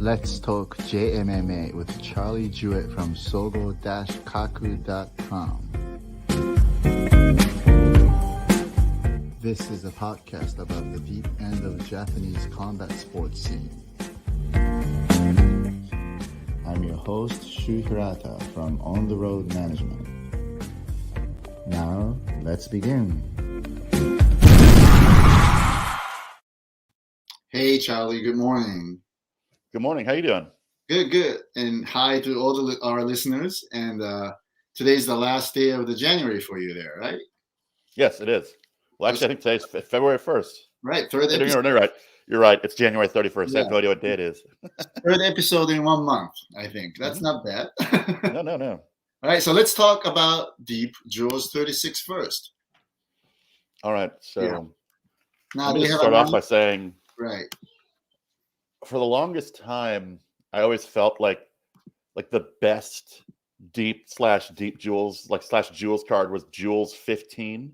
Let's Talk JMMA with Charlie Jewett from sogo-kaku.com. This is a podcast about the deep end of Japanese combat sports scene. I'm your host, Shu Hirata from On the Road Management. Now, let's begin. Hey, Charlie, good morning. Good morning. How you doing? Good. And hi to all our listeners. And today's the last day of the January for you there, right? Yes, it is. Well, actually, I think today's February 1st. Right. Third episode. You're right. It's January 31st. Yeah. I have no idea what day it is. Third episode in 1 month, I think. That's not bad. No. All right. So let's talk about Deep Jewels 36 first. All right. So now let me just start off by saying, right. For the longest time, I always felt like the best deep jewels, jewels card was Jewels 15.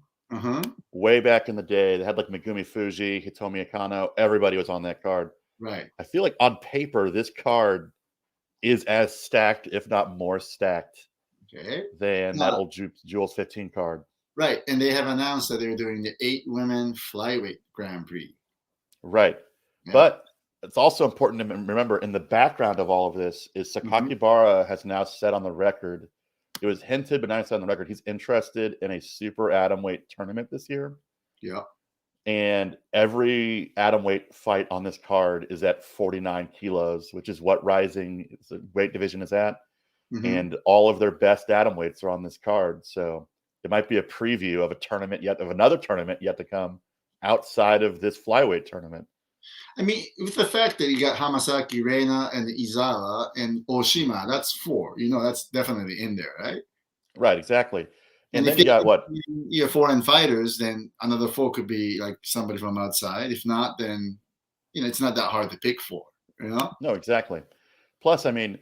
Way back in the day, they had like Megumi Fuji, Hitomi Akano. Everybody was on that card. Right. I feel like on paper, this card is as stacked, if not more stacked, than that old Jewels 15 card. Right. And they have announced that they're doing the 8 women flyweight Grand Prix. Right. Yeah. But it's also important to remember in the background of all of this is Sakaki Bara has now said on the record, it was hinted, but now it's said on the record, he's interested in a super atomweight tournament this year. Yeah. And every atomweight fight on this card is at 49 kilos, which is what RIZIN weight division is at. And all of their best atomweights are on this card. So it might be a preview of another tournament yet to come outside of this flyweight tournament. I mean, with the fact that you got Hamasaki, Reina, and Izawa, and Oshima, that's 4. That's definitely in there, right? Right, exactly. And then you got what? You have foreign fighters, then another 4 could be like somebody from outside. If not, then, it's not that hard to pick 4, No, exactly. Plus, I mean,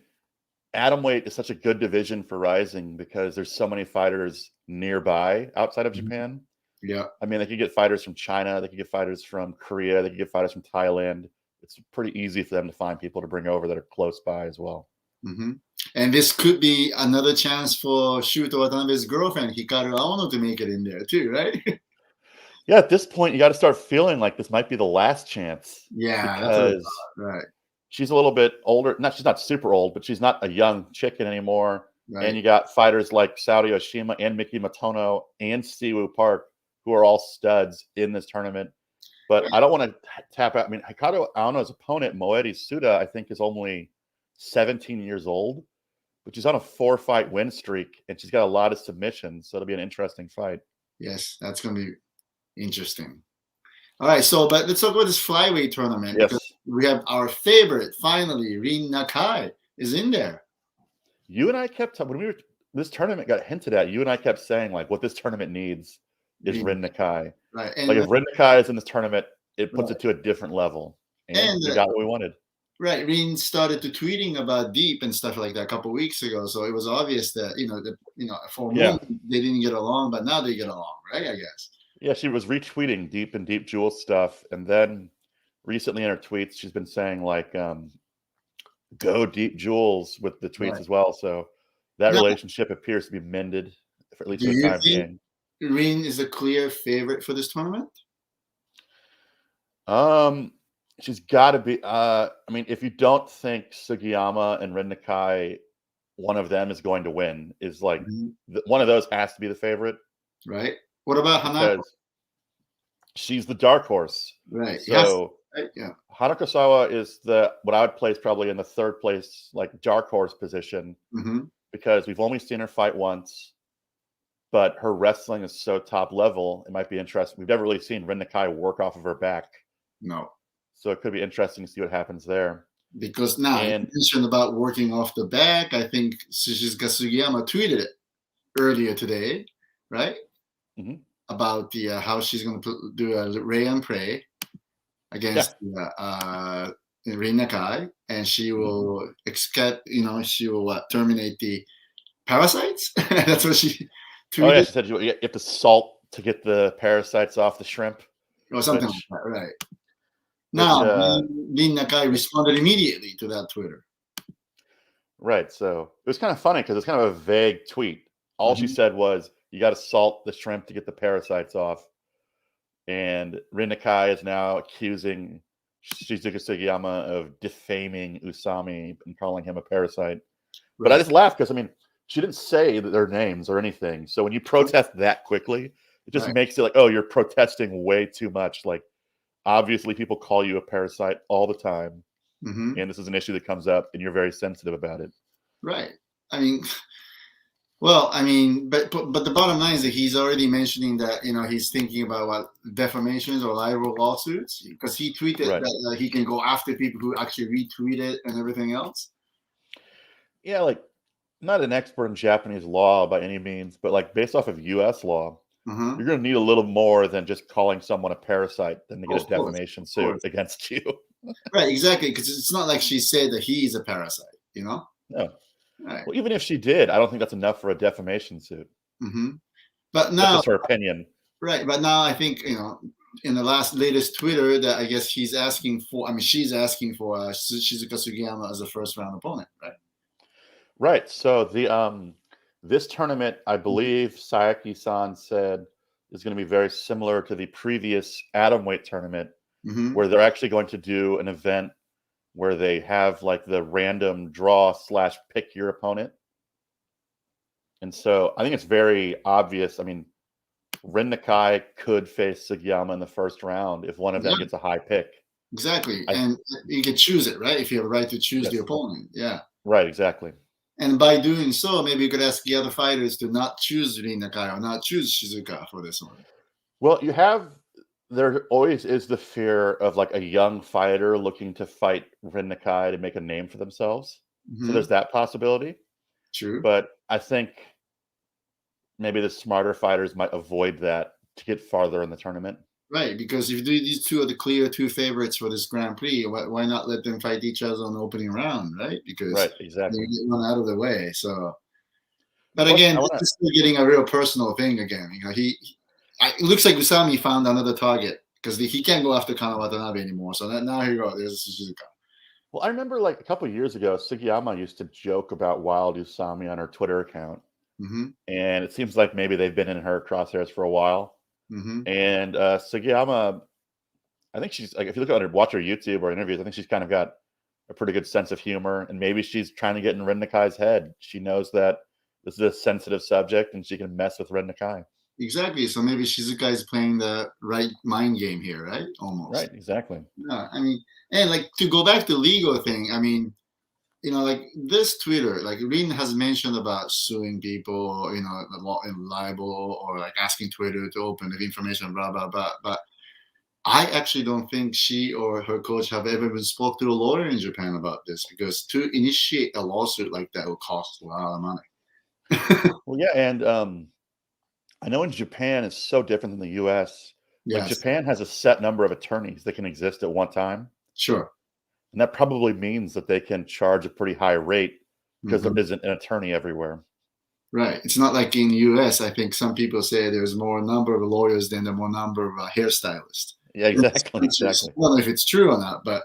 atomweight is such a good division for RIZIN because there's so many fighters nearby outside of Japan. Yeah. I mean, they could get fighters from China. They could get fighters from Korea. They could get fighters from Thailand. It's pretty easy for them to find people to bring over that are close by as well. And this could be another chance for Shuto Watanabe's girlfriend, Hikaru Aono, to make it in there too, right? Yeah, at this point, you got to start feeling like this might be the last chance. Yeah, because right. She's a little bit older. She's not super old, but she's not a young chicken anymore. Right. And you got fighters like Saori Oshima and Miki Matono and Siwoo Park, who are all studs in this tournament. But I don't want to tap out. I mean, Hikaru Aono's opponent, Moeri Suda, I think is only 17 years old, but she's on a 4-fight win streak, and she's got a lot of submissions, so it'll be an interesting fight. Yes, that's going to be interesting. All right, but let's talk about this flyweight tournament. Yes. Because we have our favorite, finally, Rin Nakai is in there. You and I kept, this tournament got hinted at, you and I kept saying, like, what this tournament needs is Rin Nakai. Right. And if Rin Nakai is in this tournament, it puts it to a different level. And we got what we wanted. Right. Rin started to tweeting about Deep and stuff like that a couple of weeks ago. So it was obvious that, for me, they didn't get along, but now they get along, right? I guess. Yeah, she was retweeting Deep and Deep Jewel stuff. And then recently in her tweets, she's been saying, like, go Deep Jewels with the tweets as well. So that relationship appears to be mended, for at least for the time being. Rin is a clear favorite for this tournament? She's got to be. I mean, if you don't think Sugiyama and Rin Nakai, one of them is going to win, is like one of those has to be the favorite. Right. What about Hanako? She's the dark horse. Right. So yeah. Hanakosawa is what I would place probably in the third place, like dark horse position, because we've only seen her fight once, but her wrestling is so top level. It might be interesting. We've never really seen Rin Nakai work off of her back. No. So it could be interesting to see what happens there. Because now you mentioned about working off the back. I think Shizuka Sugiyama tweeted it earlier today, right? About the how she's going to do a Ray and Pray against Rin Nakai, and she will she will terminate the parasites. That's what she tweeted. Oh yeah, she said you have to salt to get the parasites off the shrimp or something like that, right? Now, Rin Nakai responded immediately to that Twitter. Right. So it was kind of funny because it's kind of a vague tweet. All she said was, you got to salt the shrimp to get the parasites off. And Rin Nakai is now accusing Shizuka Sugiyama of defaming Usami and calling him a parasite. Right. But I just laughed because, I mean, she didn't say their names or anything. So when you protest that quickly, it just makes it like, oh, you're protesting way too much. Like, obviously, people call you a parasite all the time. And this is an issue that comes up, and you're very sensitive about it. Right. I mean, well, I mean, but the bottom line is that he's already mentioning that, you know, he's thinking about what defamations or libel lawsuits, because he tweeted that he can go after people who actually retweet it and everything else. Yeah, like, I'm not an expert in Japanese law by any means, but like based off of U.S. law, you're going to need a little more than just calling someone a parasite than to get a defamation suit against you. Right, exactly, because it's not like she said that he's a parasite, you know? No. Right. Well, even if she did, I don't think that's enough for a defamation suit. But now, that's just her opinion. Right, but now I think, you know, in the latest Twitter that I guess she's asking for Shizuka Sugiyama as a first round opponent, right? Right. So the this tournament, I believe Sayaki-san said, is going to be very similar to the previous atomweight tournament, where they're actually going to do an event where they have like the random draw / pick your opponent. And so I think it's very obvious. I mean, Rin Nakai could face Sugiyama in the first round if one of them gets a high pick. Exactly. And you can choose it, right? If you have a right to choose the opponent. Yeah. Right, exactly. And by doing so, maybe you could ask the other fighters to not choose Rin Nakai or not choose Shizuka for this one. Well, there always is the fear of like a young fighter looking to fight Rin Nakai to make a name for themselves. So there's that possibility. True. But I think maybe the smarter fighters might avoid that to get farther in the tournament. Right, because if these two are the clear two favorites for this Grand Prix, why not let them fight each other on the opening round, right? Because exactly. they get one out of the way. So, but again, this is still getting a real personal thing again. You know, it looks like Usami found another target because he can't go after Kana Watanabe anymore. So now here you go. There's Shizuka. Well, I remember like a couple of years ago, Sugiyama used to joke about Wild Usami on her Twitter account. And it seems like maybe they've been in her crosshairs for a while. And Sugiyama, I think she's like, if you look at her, watch her YouTube or interviews, I think she's kind of got a pretty good sense of humor. And maybe she's trying to get in Rin Nakai's head. She knows that this is a sensitive subject and she can mess with Rin Nakai. Exactly. So maybe Shizuka is playing the right mind game here, right? Almost. Right. Exactly. Yeah. I mean, and like to go back to the legal thing, I mean, you know, like this Twitter, like Rin has mentioned about suing people, you know, in libel or like asking Twitter to open the information, blah, blah, blah. But I actually don't think she or her coach have ever been spoke to a lawyer in Japan about this, because to initiate a lawsuit like that will cost a lot of money. Well, yeah. And I know in Japan, it's so different than the US. Like Japan has a set number of attorneys that can exist at one time. Sure. And that probably means that they can charge a pretty high rate because there isn't an attorney everywhere. Right. It's not like in the US. I think some people say there's more number of lawyers than the more number of hairstylists. Yeah, exactly. I don't know if it's true or not, but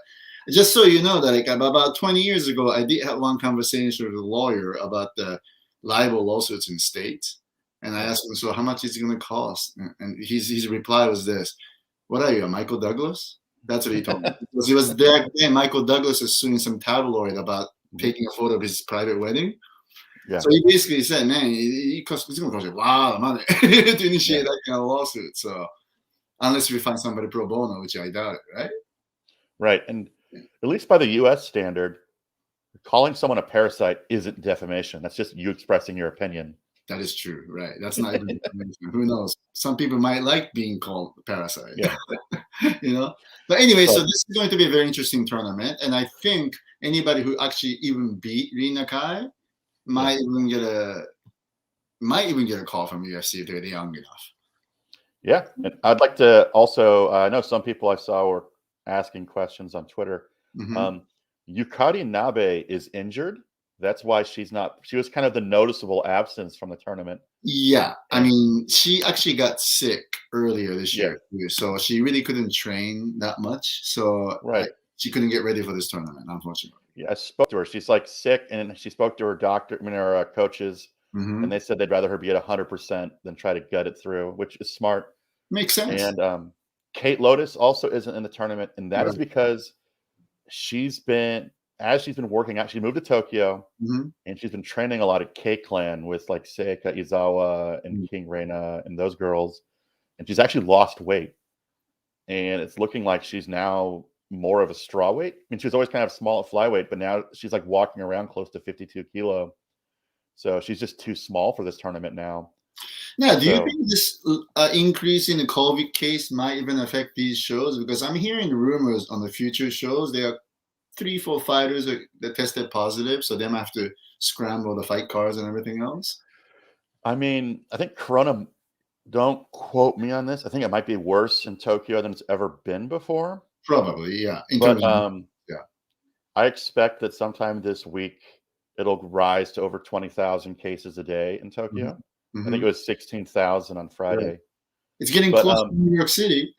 just so you know that like about 20 years ago, I did have one conversation with a lawyer about the libel lawsuits in states. And I asked him, so how much is it going to cost? And his reply was this: "What are you, a Michael Douglas?" That's what he told me. Because he was there. Michael Douglas was suing some tabloid about taking a photo of his private wedding. Yeah. So he basically said, man, it's going to cost you a lot of money to initiate that kind of lawsuit. So unless we find somebody pro bono, which I doubt it, right? Right. And at least by the U.S. standard, calling someone a parasite isn't defamation. That's just you expressing your opinion. That is true, right? That's not even defamation. Who knows? Some people might like being called a parasite. Yeah. You know? But anyway, so this is going to be a very interesting tournament. And I think anybody who actually even beat Rin Nakai might even get a call from UFC if they're young enough. Yeah. And I'd like to also, I know some people I saw were asking questions on Twitter. Yukari Nabe is injured. That's why she was kind of the noticeable absence from the tournament. Yeah. I mean, she actually got sick earlier this year, so she really couldn't train that much. So she couldn't get ready for this tournament, unfortunately. Yeah, I spoke to her. She's like sick, and she spoke to her doctor, her coaches, and they said they'd rather her be at 100% than try to gut it through, which is smart. Makes sense. And Kate Lotus also isn't in the tournament, and that is because she's been working out. She moved to Tokyo, and she's been training a lot of K-Clan with like Seika Izawa and King Reina and those girls, and she's actually lost weight, and it's looking like she's now more of a straw weight. I mean, she was always kind of small at flyweight, but now she's like walking around close to 52 kilo. So she's just too small for this tournament now. Now, do you think this increase in the COVID case might even affect these shows? Because I'm hearing rumors on the future shows. There are 3-4 fighters that tested positive, so they have to scramble the fight cards and everything else. I mean, I think Corona, don't quote me on this, I think it might be worse in Tokyo than it's ever been before. Probably, yeah. But I expect that sometime this week it'll rise to over 20,000 cases a day in Tokyo. I think it was 16,000 on Friday. Right. It's getting close to New York City.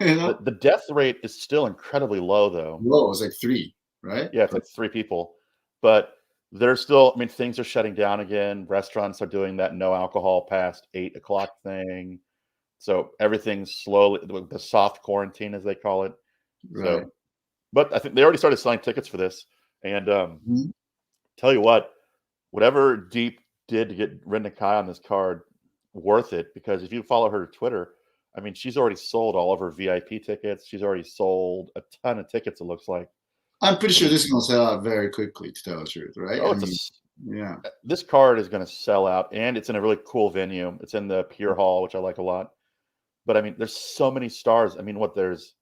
You know? The death rate is still incredibly low, though. Low, it's like 3, right? Yeah, it's like 3 people. But there's still, I mean, things are shutting down again. Restaurants are doing that no alcohol past 8 o'clock thing. So everything's slowly, the soft quarantine, as they call it. Right. So, but I think they already started selling tickets for this. And tell you what, whatever Deep did to get Rin Nakai on this card, worth it, because if you follow her Twitter, I mean, she's already sold all of her VIP tickets. She's already sold a ton of tickets, it looks like. I'm pretty sure this is going to sell out very quickly, to tell the truth, right? Oh, yeah. This card is going to sell out, and it's in a really cool venue. It's in the Pier Hall, which I like a lot. But, I mean, there's so many stars. I mean, there's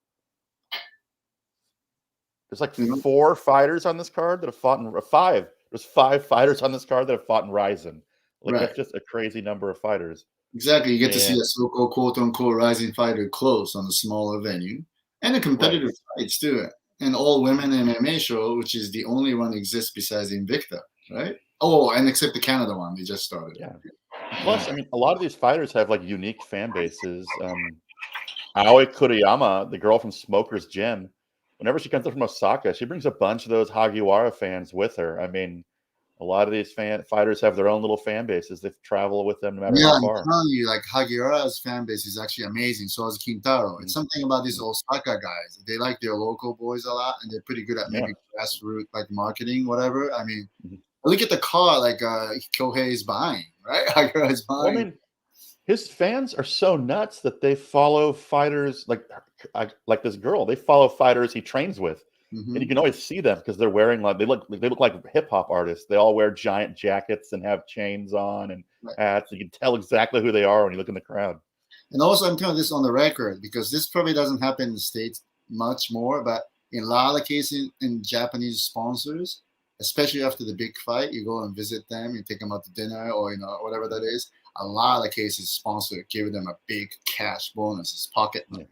like 4 fighters on this card that have fought in 5. There's 5 fighters on this card that have fought in RIZIN. Like, that's just a crazy number of fighters. Exactly. You get to see a so-called quote-unquote RIZIN fighter close on a smaller venue. And the competitive fights, too. An all-women MMA show, which is the only one that exists besides Invicta, right? Oh, and except the Canada one. They just started. Yeah. Plus, I mean, a lot of these fighters have, like, unique fan bases. Aoi Kuriyama, the girl from Smoker's Gym, whenever she comes up from Osaka, she brings a bunch of those Hagiwara fans with her. I mean, a lot of these fighters have their own little fan bases. They travel with them no matter how far. I'm telling you, like, Hagiwara's fan base is actually amazing. So is Kintaro. It's something about these Osaka guys. They like their local boys a lot, and they're pretty good at maybe grassroots, like, marketing, whatever. I mean, look at the car, like, Kyohei is buying, right? Hagiwara is buying. Well, I mean, his fans are so nuts that they follow fighters like this girl. They follow fighters he trains with. And you can always see them because they're wearing they look like hip hop artists. They all wear giant jackets and have chains on and hats. You can tell exactly who they are when you look in the crowd. And also, I'm telling this on the record because this probably doesn't happen in the States much more, but in a lot of cases in Japanese sponsors, especially after the big fight, you go and visit them, you take them out to dinner or whatever that is. A lot of cases, sponsor give them a big cash bonuses, pocket money,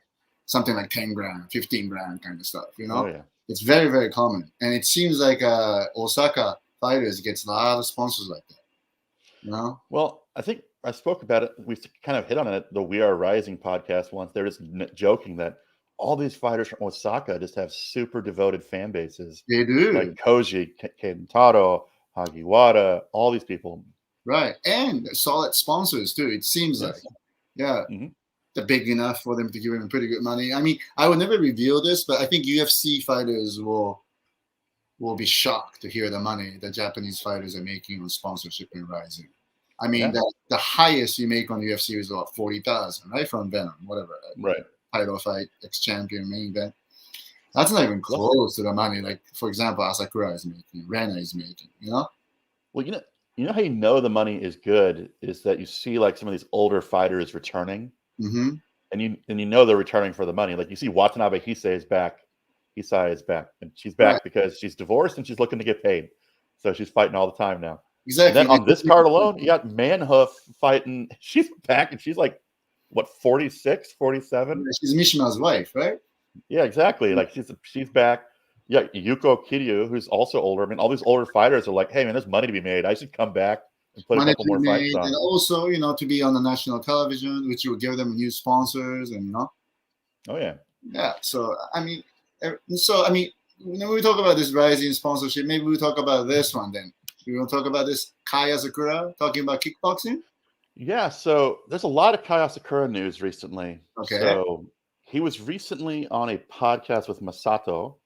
something like 10 grand, 15 grand kind of stuff. Oh, yeah. It's very, very common. And it seems like Osaka fighters gets a lot of sponsors like that. Well, I think I spoke about it. We kind of hit on it at the We Are Rising podcast once. They're just joking that all these fighters from Osaka just have super devoted fan bases. They do. Like Koji, Kentaro, Hagiwara, all these people. Right. And solid sponsors, too. It seems like. Yeah. They're big enough for them to give them pretty good money. I mean, I would never reveal this, but I think UFC fighters will be shocked to hear the money that Japanese fighters are making on sponsorship in RIZIN. I mean, the highest you make on UFC is about 40,000, right? From Venom, whatever. Right. Title fight, ex-champion, main event. That's not even close to the money. Like, for example, Asakura is making, Rena is making, Well, you know how you know the money is good is that you see like some of these older fighters returning. And you know they're returning for the money. Like you see Watanabe Hisai is back. Hisai is back. And she's back because she's divorced and she's looking to get paid. So she's fighting all the time now. Exactly. And then on this card alone, you got Manhoof fighting. She's back and she's like, what, 46, 47? She's Mishima's wife, right? Yeah, exactly. Like she's back. Yeah, Yuko Kiryu, who's also older. I mean, all these older fighters are like, hey man, there's money to be made. I should come back and put a couple more fights on. And also, you know, to be on the national television, which will give them new sponsors, and you know. Oh yeah. Yeah. So I mean, when we talk about this rising sponsorship, maybe we'll talk about this one then. We want to talk about this Kai Asakura talking about kickboxing. Yeah. So there's a lot of Kai Asakura news recently. Okay. So he was recently on a podcast with Masato.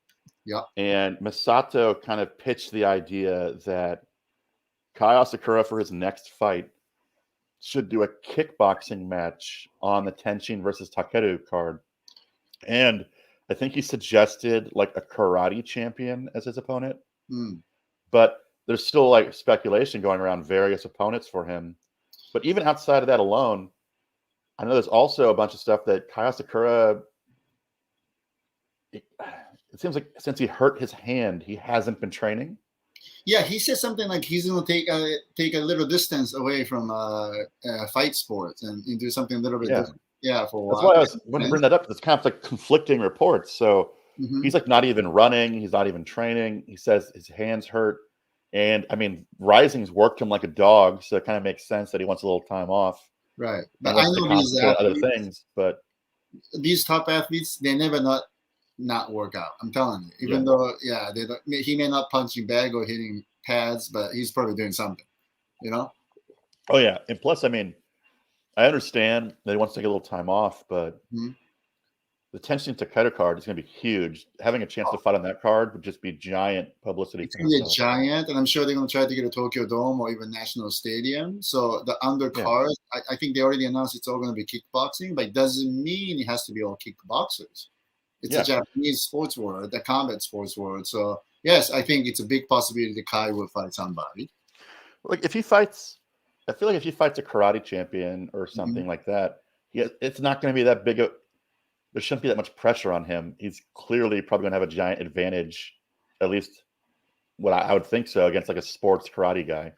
Yeah. And Masato kind of pitched the idea that Kai Asakura for his next fight should do a kickboxing match on the Tenshin versus Takeru card. And I think he suggested like a karate champion as his opponent. But there's still like speculation going around various opponents for him. But even outside of that alone, I know there's also a bunch of stuff that Kai Asakura, it seems like since he hurt his hand, he hasn't been training. Yeah, he said something like he's going to take a little distance away from fight sports and do something a little bit different. Yeah, for a while. That's why I was when I bring that up. It's kind of like conflicting reports. So he's like not even running. He's not even training. He says his hands hurt. And I mean, Rising's worked him like a dog, so it kind of makes sense that he wants a little time off. Right. But I know these other things, but these top athletes, they never not work out. I'm telling you. Even though, he may not punching bag or hitting pads, but he's probably doing something, you know? Oh, yeah. And plus, I mean, I understand that he wants to take a little time off, but the Tenshin Takeru card is going to be huge. Having a chance to fight on that card would just be giant publicity. It's going to be a giant, and I'm sure they're going to try to get a Tokyo Dome or even National Stadium. So the undercard, I think they already announced it's all going to be kickboxing, but it doesn't mean it has to be all kickboxers. It's a Japanese sports world, a combat sports world. So yes, I think it's a big possibility that Kai will fight somebody. Like if he fights, I feel like if he fights a karate champion or something like that, it's not going to be that big of. There shouldn't be that much pressure on him. He's clearly probably going to have a giant advantage, at least what I would think so, against like a sports karate guy.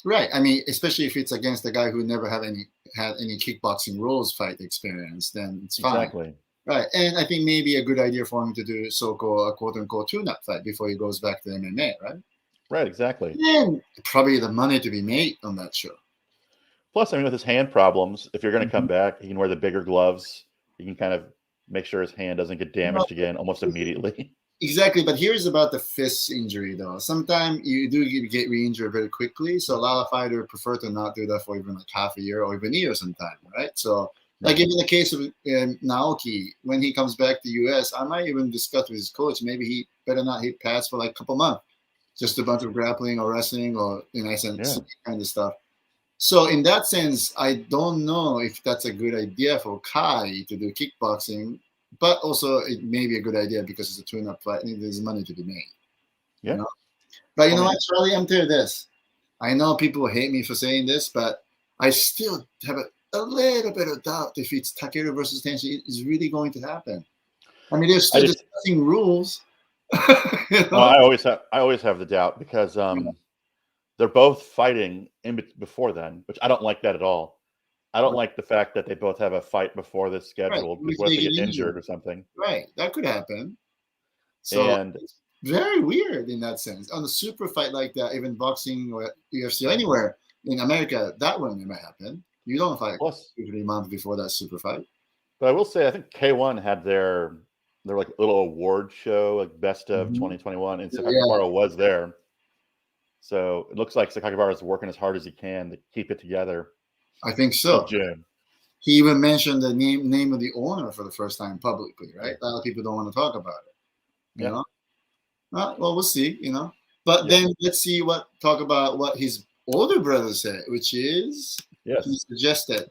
Right. I mean, especially if it's against a guy who never had any kickboxing rules fight experience, then it's fine. Exactly. Right. And I think maybe a good idea for him to do so-called a quote-unquote tune-up fight before he goes back to MMA, right? Right, exactly. And probably the money to be made on that show. Plus, I mean, with his hand problems, if you're going to come back, he can wear the bigger gloves. He can kind of make sure his hand doesn't get damaged again almost immediately. Exactly. But here's about the fist injury, though. Sometimes you do get re-injured very quickly. So a lot of fighters prefer to not do that for even like half a year or even a year sometimes, right? So like in the case of Naoki, when he comes back to U.S., I might even discuss with his coach, maybe he better not hit pads for like a couple months. Just a bunch of grappling or wrestling or, kind of stuff. So in that sense, I don't know if that's a good idea for Kai to do kickboxing, but also it may be a good idea because it's a tune-up fight and there's money to be made. Yeah. You know? But you know what, Charlie, I'm telling you this. I know people hate me for saying this, but I still have a little bit of doubt if it's Takeru versus Tenshin is really going to happen. I mean, they're still discussing rules. Well, I always have the doubt because they're both fighting before then, which I don't like that at all. I don't like the fact that they both have a fight before this scheduled before they get injured or something. Right, that could happen. So it's very weird in that sense. On a super fight like that, even boxing or UFC or anywhere in America, that one might happen. You don't fight 2-3 months before that super fight. But I will say, I think K1 had their like little award show, like best of 2021, and Sakura was there. So it looks like Sakura is working as hard as he can to keep it together. I think so. June. He even mentioned the name of the owner for the first time publicly, right? A lot of people don't want to talk about it. You know? Well, we'll see, you know. But then let's talk about what his older brother said, which is he suggested.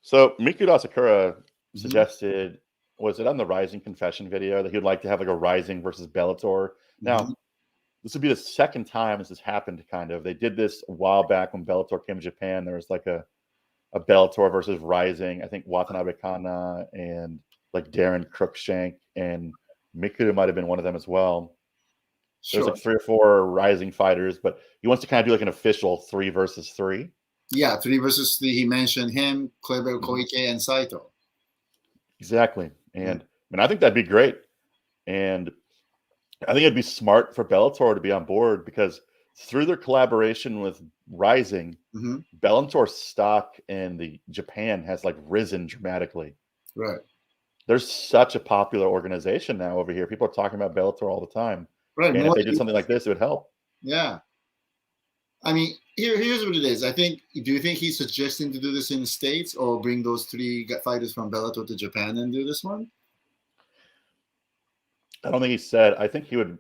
So Mikuru Asakura suggested, was it on the Rising Confession video, that he would like to have like a Rising versus Bellator? Now, this would be the second time this has happened, kind of. They did this a while back when Bellator came to Japan. There was like a Bellator versus Rising. I think Watanabe Kana and like Darren Cruikshank and Mikuru might have been one of them as well. There's like 3 or 4 Rising fighters, but he wants to kind of do like an official 3 versus 3. Yeah, 3 versus 3. He mentioned him, Kleber, Koike, and Saito. Exactly. And I think that'd be great. And I think it'd be smart for Bellator to be on board because through their collaboration with RIZIN, Bellator stock in Japan has like risen dramatically. Right. There's such a popular organization now over here. People are talking about Bellator all the time. Right. And if they did something like this, it would help. Yeah. I mean, here's what it is. Do you think he's suggesting to do this in the States or bring those 3 fighters from Bellator to Japan and do this one? I don't think he said. I think he would.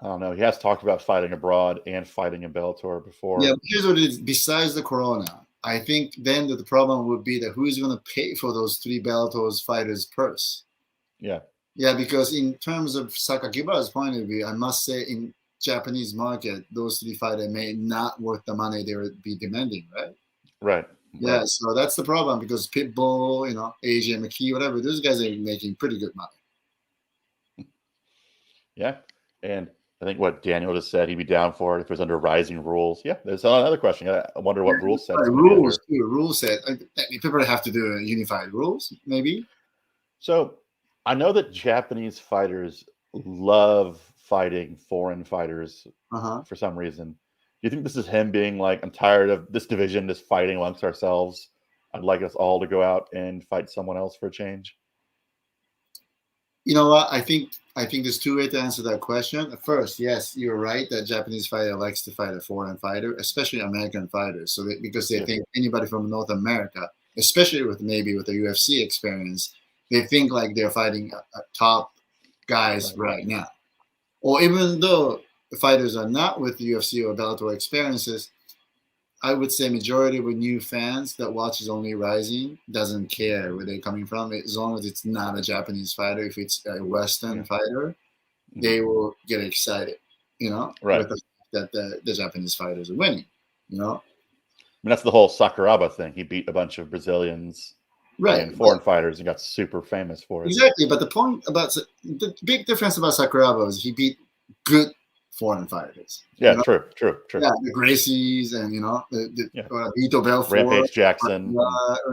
I don't know. He has talked about fighting abroad and fighting in Bellator before. Yeah, here's what it is. Besides the corona, I think then that the problem would be that who is going to pay for those 3 Bellator's fighters' purse? Yeah. Yeah, because in terms of Sakakibara's point of view, I must say in Japanese market, those 3 fighters may not worth the money they would be demanding, right? Right. Yeah, right. so that's the problem because Pitbull, AJ McKee, whatever, those guys are making pretty good money. Yeah, and I think what Daniel just said, he'd be down for it if it was under RIZIN rules. Yeah, there's another question. I wonder what rule set. Rule set. People have to do unified rules, maybe. So I know that Japanese fighters love fighting foreign fighters for some reason. Do you think this is him being like, I'm tired of this division, just fighting amongst ourselves. I'd like us all to go out and fight someone else for a change? You know what? I think there's 2 ways to answer that question. First, yes, you're right that Japanese fighter likes to fight a foreign fighter, especially American fighters. So because they think anybody from North America, especially with the UFC experience, they think like they're fighting top guys right now. Or even though the fighters are not with UFC or Bellator experiences, I would say majority of new fans that watches only RIZIN doesn't care where they're coming from. As long as it's not a Japanese fighter, if it's a Western fighter, they will get excited, with the fact that the Japanese fighters are winning, I mean, that's the whole Sakura thing. He beat a bunch of Brazilians and foreign fighters and got super famous for it. Exactly. But the big difference about Sakura is he beat good foreign fighters. Yeah, true. Yeah, the Gracies and Vito Belfort, Rampage Jackson.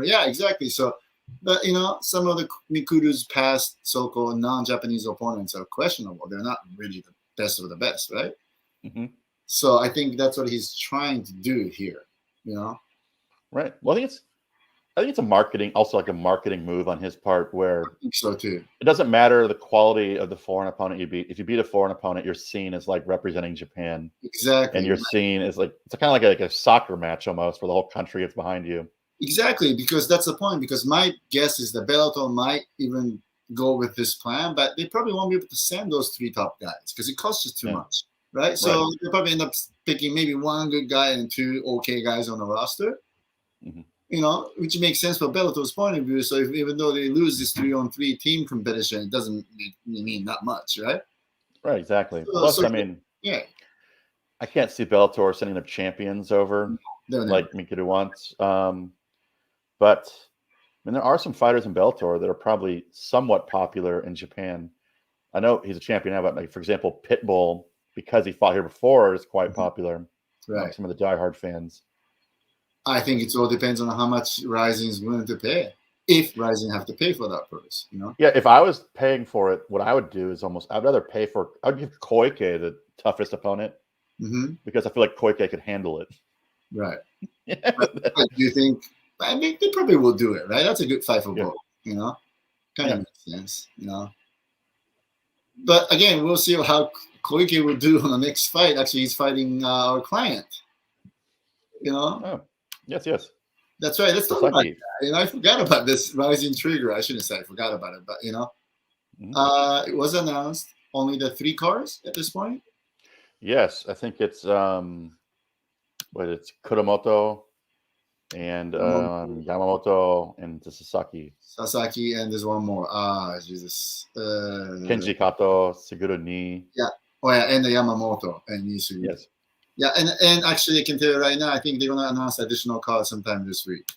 Yeah, exactly. So, but some of the Mikuru's past so-called non-Japanese opponents are questionable. They're not really the best of the best, right? So I think that's what he's trying to do here. Right. Well, I think it's a marketing move on his part where I think so too. It doesn't matter the quality of the foreign opponent you beat. If you beat a foreign opponent, you're seen as like representing Japan. Exactly. And you're seen as like, it's kind of like a soccer match almost where the whole country is behind you. Exactly, because that's the point. Because my guess is that Bellator might even go with this plan, but they probably won't be able to send those 3 top guys because it costs just too much. Right? So they probably end up picking maybe 1 good guy and 2 okay guys on the roster. Which makes sense for Bellator's point of view. So even though they lose this 3-on-3 team competition, it doesn't mean that much, right? Right, exactly. Plus, I can't see Bellator sending their champions over like Mikuru wants. But there are some fighters in Bellator that are probably somewhat popular in Japan. I know he's a champion now, but like, for example, Pitbull, because he fought here before, is quite popular. Right. Some of the diehard fans. I think it all depends on how much RIZIN is willing to pay. If RIZIN have to pay for that purse, Yeah, if I was paying for it, what I would do is I'd rather I'd give Koike the toughest opponent because I feel like Koike could handle it. Right. But do you think? I mean, they probably will do it, right? That's a good fight for both. Kind of makes sense. But again, we'll see how Koike will do on the next fight. Actually, he's fighting our client. Oh. Yes. That's right. Let's talk about that. I forgot about this RIZIN Trigger. I shouldn't say I forgot about it, but it was announced only the 3 cars at this point. Yes, I think it's it's Kuromoto and Yamamoto and Sasaki. Sasaki and there's one more. Jesus. Kenji Kato, Siguro Ni. Yeah. Oh yeah, and the Yamamoto and Nisu. Yes. Yeah, and actually, I can tell you right now, I think they're going to announce additional cards sometime this week.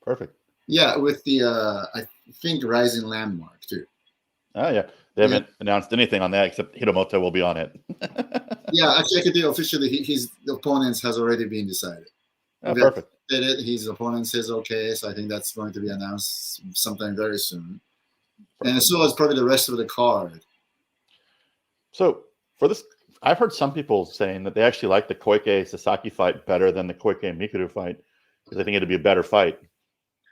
Perfect. Yeah, with the, I think, RIZIN Landmark, too. Oh, yeah. They haven't announced anything on that, except Hiromoto will be on it. Yeah, actually, I can tell you officially, his opponents has already been decided. Oh, perfect. Did it. His opponent says okay, so I think that's going to be announced sometime very soon. Perfect. And so is probably the rest of the card. So, for this I've heard some people saying that they actually like the Koike Sasaki fight better than the Koike Mikuru fight because they think it'd be a better fight.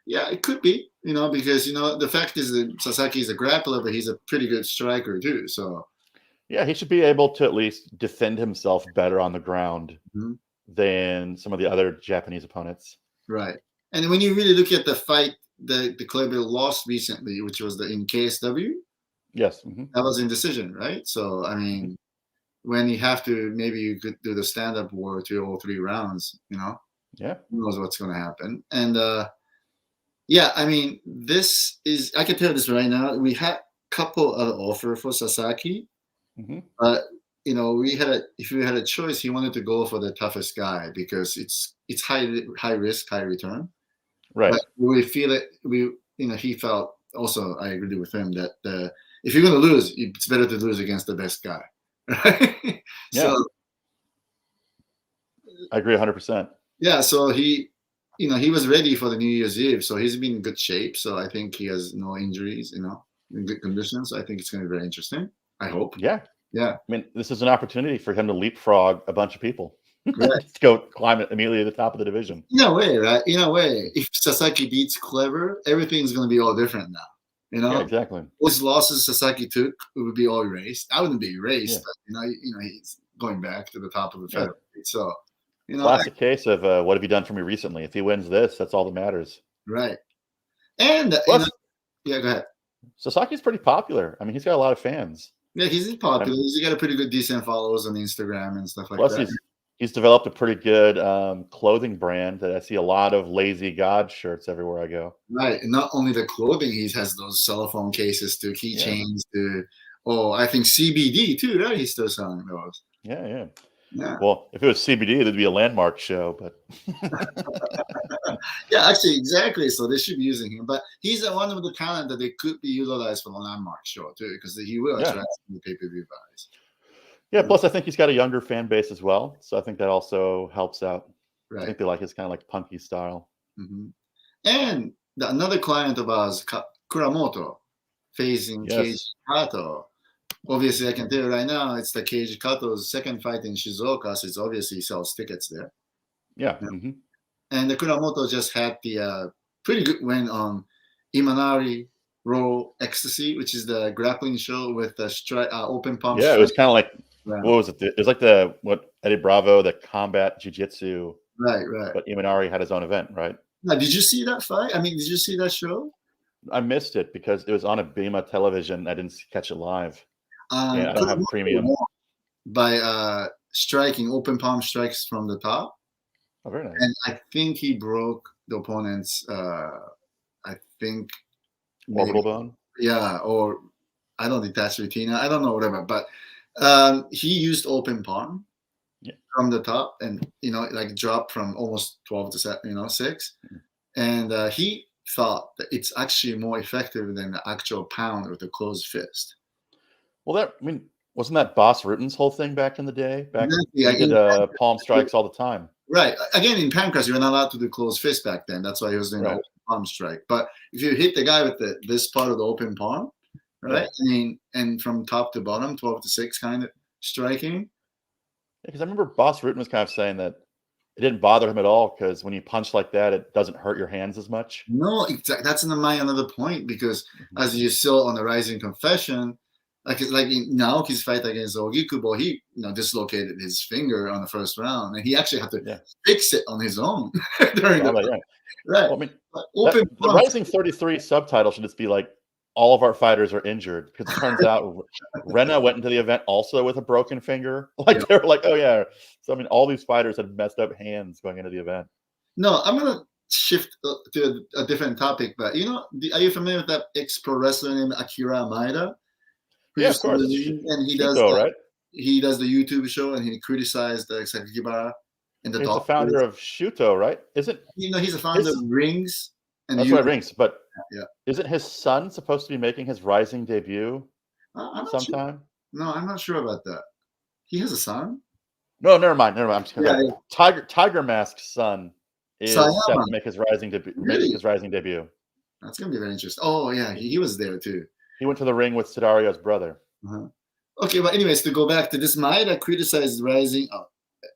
Yeah, it could be, because the fact is that Sasaki is a grappler, but he's a pretty good striker too. So yeah, he should be able to at least defend himself better on the ground than some of the other Japanese opponents. Right. And when you really look at the fight the Kleber lost recently, which was in KSW, yes, that was in decision, right? So I mean, when you have to, maybe you could do the stand-up war 2 or 3 rounds. Yeah, who knows what's going to happen? And yeah, I mean, I can tell this right now. We had a couple of offers for Sasaki, but if we had a choice, he wanted to go for the toughest guy because it's high risk, high return. Right. But we feel it. He felt also. I agree with him that if you're going to lose, it's better to lose against the best guy. Right? Yeah. So, I agree 100%. Yeah. So he was ready for the New Year's Eve. So he's been in good shape. So I think he has no injuries. In good conditions. I think it's going to be very interesting. I hope. Yeah. Yeah. I mean, this is an opportunity for him to leapfrog a bunch of people. Right. To go climb it immediately to the top of the division. In a way, right? In a way, if Sasaki beats Kleber, everything's going to be all different now. Yeah, exactly. Those losses Sasaki took would be all erased. I wouldn't be erased, but he's going back to the top of the featherweight. So, classic case of what have you done for me recently? If he wins this, that's all that matters. Right. And yeah, go ahead. Sasaki's pretty popular. I mean, he's got a lot of fans. Yeah, he's popular. He's got a pretty good, decent followers on Instagram and stuff like that. He's developed a pretty good clothing brand that I see a lot of Lazy God shirts everywhere I go. Right. And not only the clothing, he has those cell phone cases to keychains to, I think CBD too, right? He's still selling those. Yeah. Well, if it was CBD, it'd be a Landmark show, but yeah, actually, exactly. So they should be using him, but he's one of the talent that they could be utilized for the Landmark show too, because he will attract the pay-per-view buys. Yeah, plus I think he's got a younger fan base as well, so I think that also helps out. Right. I think they like his kind of like punky style. And another client of ours, Kuramoto, facing Keiji Kato. Obviously, I can tell you right now, it's the Keiji Kato's second fight in Shizuoka, so it's obviously sells tickets there. Yeah. And the Kuramoto just had the pretty good win on Imanari Raw Ecstasy, which is the grappling show with the open pump. Yeah, it was kind of like, what was it? It was like Eddie Bravo, the combat jiu-jitsu. Right. But Imanari had his own event, right? Now, did you see that fight? I mean, did you see that show? I missed it because it was on a Bima television. I didn't catch it live. I don't have premium. By striking open palm strikes from the top. Oh, very nice. And I think he broke the opponent's, I think. Orbital bone? Yeah, or I don't detach retina. I don't know, whatever. But he used open palm from the top and, like dropped from almost 12 to 6. And he thought that it's actually more effective than the actual pound with a closed fist. Well, wasn't that Boss Rutan's whole thing back in the day? He did palm strikes all the time. Right. Again, in Pancras, you were not allowed to do closed fist back then. That's why he was doing the open palm strike. But if you hit the guy with this part of the open palm, right? I mean, and from top to bottom, 12 to 6 kind of striking. Because I remember Boss Rutan was kind of saying that it didn't bother him at all because when you punch like that, it doesn't hurt your hands as much. No, exactly. That's another point because as you saw on the RIZIN Confession, like now his fight against Ogikubo, he dislocated his finger on the first round, and he actually had to fix it on his own during the right. Right. Well, I mean, the RIZIN 33 subtitle should just be like, all of our fighters are injured, because it turns out Rena went into the event also with a broken finger. Like they were like, oh yeah. So I mean, all these fighters had messed up hands going into the event. No, I'm gonna shift to a different topic, but are you familiar with that ex-pro wrestler named Akira Maeda? Yeah, of course. And he does he does the YouTube show, and he criticized Sakura and the. He's the founder of Shuto, right? Isn't he's a founder of Rings? And that's right, Rings. But yeah, isn't his son supposed to be making his RIZIN debut sometime? Sure. No, I'm not sure about that. He has a son? No, never mind. I'm just kidding. Tiger Mask's son is set to make his RIZIN debut. Really? His RIZIN debut. That's gonna be very interesting. Oh yeah, he was there too. He went to the ring with Sidario's brother. Okay, but anyways, to go back to this, Maeda criticized RIZIN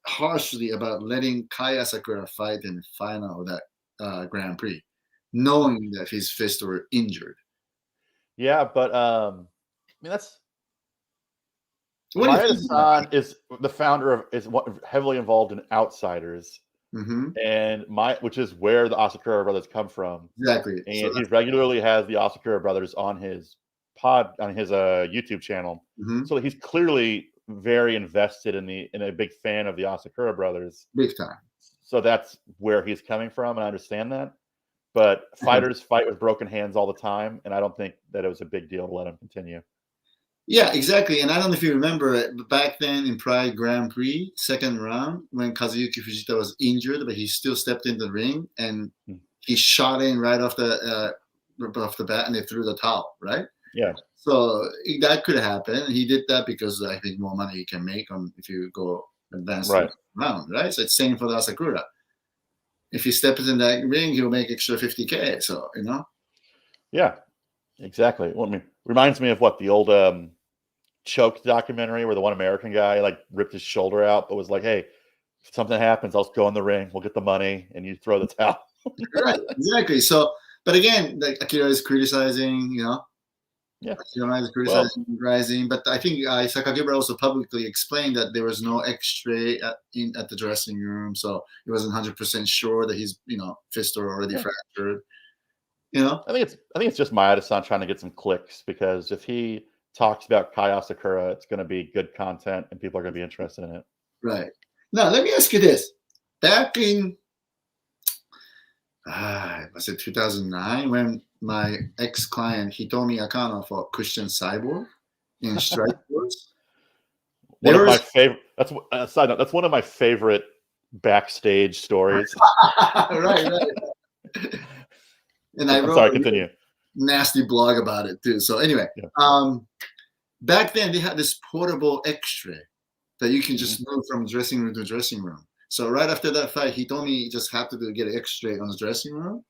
harshly about letting Asakura fight in the final of that Grand Prix, knowing that his fists were injured. Yeah, but I mean that's Maeda-san is the founder of heavily involved in Outsiders, and which is where the Asakura brothers come from. Exactly, and so he regularly has the Asakura brothers on his YouTube channel, so he's clearly very invested in a big fan of the Asakura brothers, big time. So that's where he's coming from, and I understand that. But fighters fight with broken hands all the time, and I don't think that it was a big deal to let him continue. Yeah, exactly. And I don't know if you remember it, but back then in Pride Grand Prix, second round, when Kazuyuki Fujita was injured, but he still stepped in the ring and he shot in right off the bat, and they threw the towel, right? Yeah. So that could happen. He did that because I think more money he can make on if you go advanced round, right? So it's same for the Asakura. If he steps in that ring, he'll make extra 50K. So Yeah, exactly. Well, I mean, reminds me of what the old Choked documentary where the one American guy like ripped his shoulder out, but was like, "Hey, if something happens, I'll go in the ring. We'll get the money, and you throw the towel." Right, exactly. So, but again, like Akira is criticizing, Yeah, Akira is criticizing RIZIN, but I think Sakura also publicly explained that there was no X-ray at the dressing room, so he wasn't 100% sure that his fist were already fractured. I think it's just Maeda-san trying to get some clicks, because if he talks about Asakura, it's going to be good content and people are going to be interested in it. Right. Now, let me ask you this. Back in, was it 2009, when my ex-client Hitomi Akano fought Christian Cyborg in Strike Force? My favorite. Side note, that's one of my favorite backstage stories. right. And I wrote a nasty blog about it too. So anyway, back then they had this portable X-ray that you can just move from dressing room to dressing room. So right after that fight, Hitomi just had to get an X-ray on the dressing room,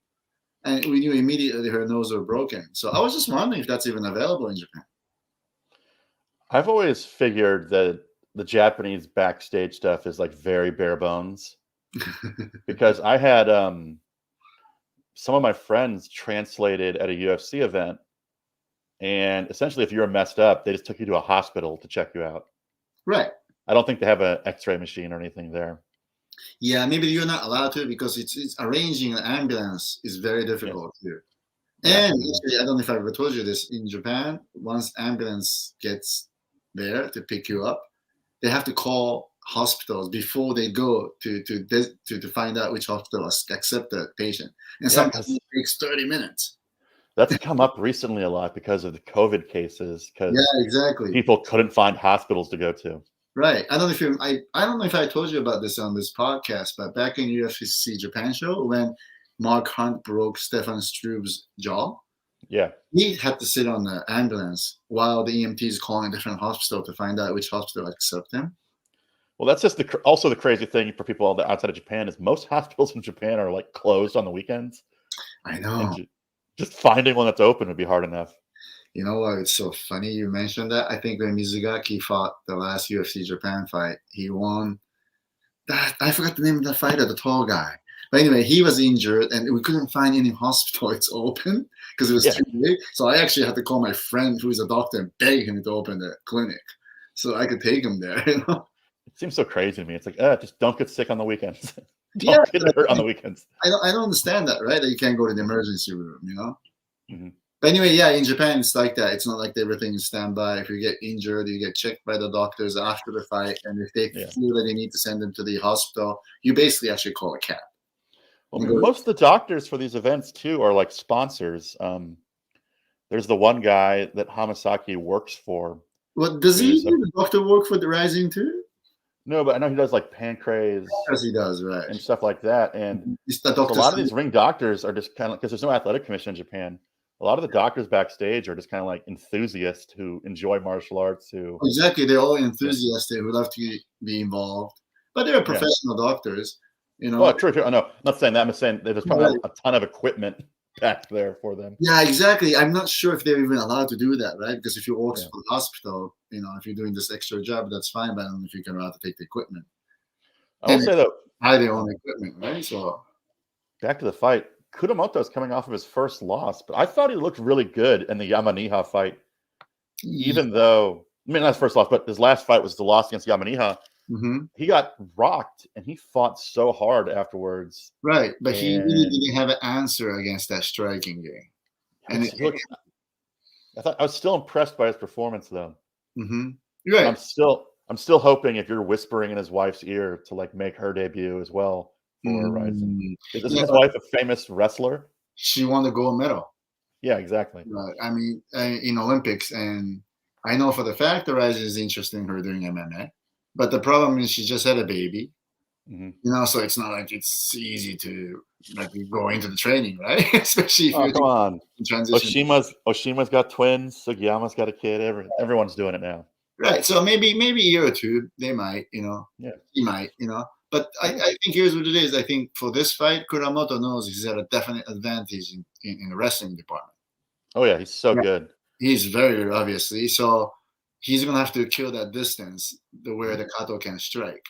and we knew immediately her nose was broken. So I was just wondering if that's even available in Japan. I've always figured that the Japanese backstage stuff is like very bare bones, because I had some of my friends translated at a UFC event, and essentially if you were messed up, they just took you to a hospital to check you out. Right. I don't think they have an X-ray machine or anything there. Yeah, maybe you're not allowed to, because it's arranging an ambulance is very difficult here. And actually, I don't know if I ever told you this, in Japan, once ambulance gets there to pick you up, they have to call hospitals before they go to find out which hospital accept the patient, and sometimes it takes 30 minutes. That's come up recently a lot because of the COVID cases. Exactly. People couldn't find hospitals to go to. Right. I don't know if I told you about this on this podcast, but back in UFC Japan show, when Mark Hunt broke Stefan Struve's jaw, he had to sit on the ambulance while the EMT is calling a different hospital to find out which hospital accept him. Well, that's just also the crazy thing for people outside of Japan is most hospitals in Japan are like closed on the weekends. I know. Just finding one that's open would be hard enough. You know what? It's so funny you mentioned that. I think when Mizugaki fought the last UFC Japan fight, he won. I forgot the name of the fighter, the tall guy. But anyway, he was injured, and we couldn't find any hospital it's open because it was too late. So I actually had to call my friend who is a doctor and beg him to open the clinic so I could take him there. It seems so crazy to me. It's like, just don't get sick on the weekends. Don't get hurt on the weekends. I don't understand that, right? That you can't go to the emergency room, But anyway, in Japan, it's like that. It's not like everything is standby. If you get injured, you get checked by the doctors after the fight. And if they feel that they need to send them to the hospital, you basically actually call a cab. Well, most of the doctors for these events, too, are like sponsors. There's the one guy that Hamasaki works for. Well, does the doctor work for the RIZIN too? No, but I know he does like Pancrase. Yes, he does, right. And stuff like that. And so a lot of these ring doctors are just kind of, because there's no athletic commission in Japan. A lot of the doctors backstage are just kind of like enthusiasts who enjoy martial arts. Exactly, they're all enthusiasts who love to be involved, but they're professional doctors. Well, true. No, I'm not saying that. I'm saying there's probably a ton of equipment. back there for them. Yeah, exactly. I'm not sure if they're even allowed to do that, right? Because if you work for the hospital, if you're doing this extra job, that's fine. But I don't know if you can allowed to take the equipment. I will say though, buy their own equipment, right? So back to the fight. Kuramoto's coming off of his first loss, but I thought he looked really good in the Yamaniha fight. Even though, I mean, not his first loss, but his last fight was the loss against Yamaniha. He got rocked, and he fought so hard afterwards. Right, but he really didn't have an answer against that striking game. And I was still impressed by his performance, though. Right. I'm still hoping if you're whispering in his wife's ear to like make her debut as well for RIZIN. Is his wife a famous wrestler? She won the gold medal. Yeah, exactly. I mean, in Olympics, and I know for the fact that RIZIN is interested in her doing MMA, but the problem is she just had a baby. So it's not like it's easy to like go into the training, right? Especially if you're come on. Transition. Oshima's got twins. Sugiyama's got a kid. Everyone's doing it now. Right. So maybe a year or two, they might, Yeah. He might, But I think here's what it is. I think for this fight, Kuramoto knows he's at a definite advantage in the wrestling department. Oh yeah, he's so good. He's very good, obviously. So he's gonna have to kill that distance where the Kato can strike.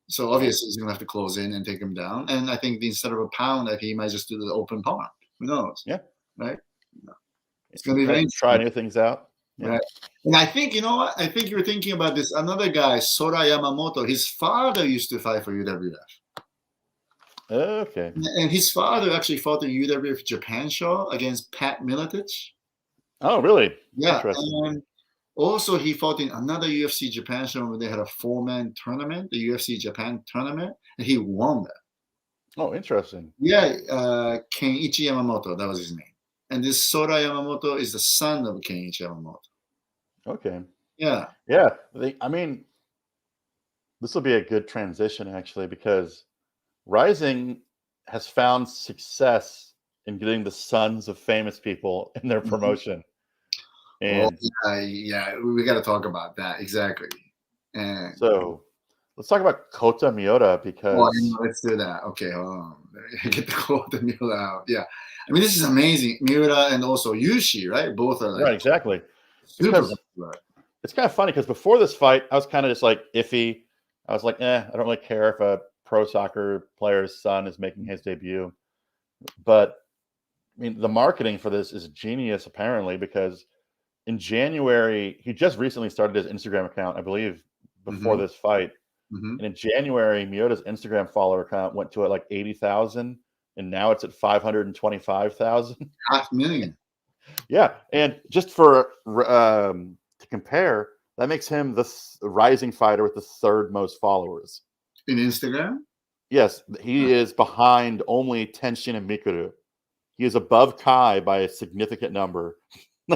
So obviously he's gonna have to close in and take him down. And I think instead of a pound, that he might just do the open palm. Who knows? Yeah. Right. It's gonna be very try new things out. Yeah. Right. And I think, you know what? I think you're thinking about this. Another guy, Sora Yamamoto, his father used to fight for UWF. Okay. And his father actually fought the UWF Japan show against Pat Miletich. Oh, really? Yeah. And also he fought in another UFC Japan show where they had a 4-man tournament, the UFC Japan tournament, and he won that. Oh, interesting. Yeah. Kenichi Yamamoto, that was his name. And this Sora Yamamoto is the son of Kenichi Yamamoto. Okay. Yeah. Yeah. I mean, this will be a good transition, actually, because RIZIN has found success in getting the sons of famous people in their promotion. And we got to talk about that. Exactly. And so let's talk about Kota Miura because let's do that. Okay, hold on. Get the Kota Miura out. Yeah. I mean, this is amazing. Miura and also Yushi, right? Both are like right, exactly. Super it's kind of funny because before this fight, I was kind of just like iffy. I was like, I don't really care if a pro soccer player's son is making his debut. But I mean, the marketing for this is genius, apparently, because in January, he just recently started his Instagram account, I believe, before this fight. And in January, Miura's Instagram follower count went to like 80,000, and now it's at 525,000. 500,000. Yeah, and just for to compare, that makes him the rising fighter with the third most followers in Instagram. Yes, he is behind only Tenshin and Mikuru. He is above Kai by a significant number.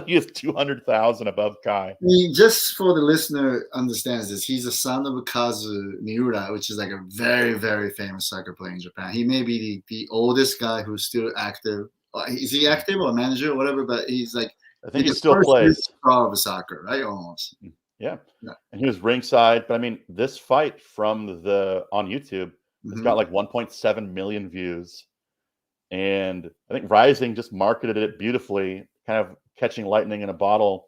He is 200,000 above Kai. I mean, just for the listener understands this, he's the son of Kazu Miura, which is like a very, very famous soccer player in Japan. He may be the oldest guy who's still active. Is he active or manager or whatever? But he's like, I think he still plays. Of soccer, right? Almost. Yeah. And he was ringside. But I mean, this fight on YouTube, it's got like 1.7 million views. And I think RIZIN just marketed it beautifully, kind of catching lightning in a bottle.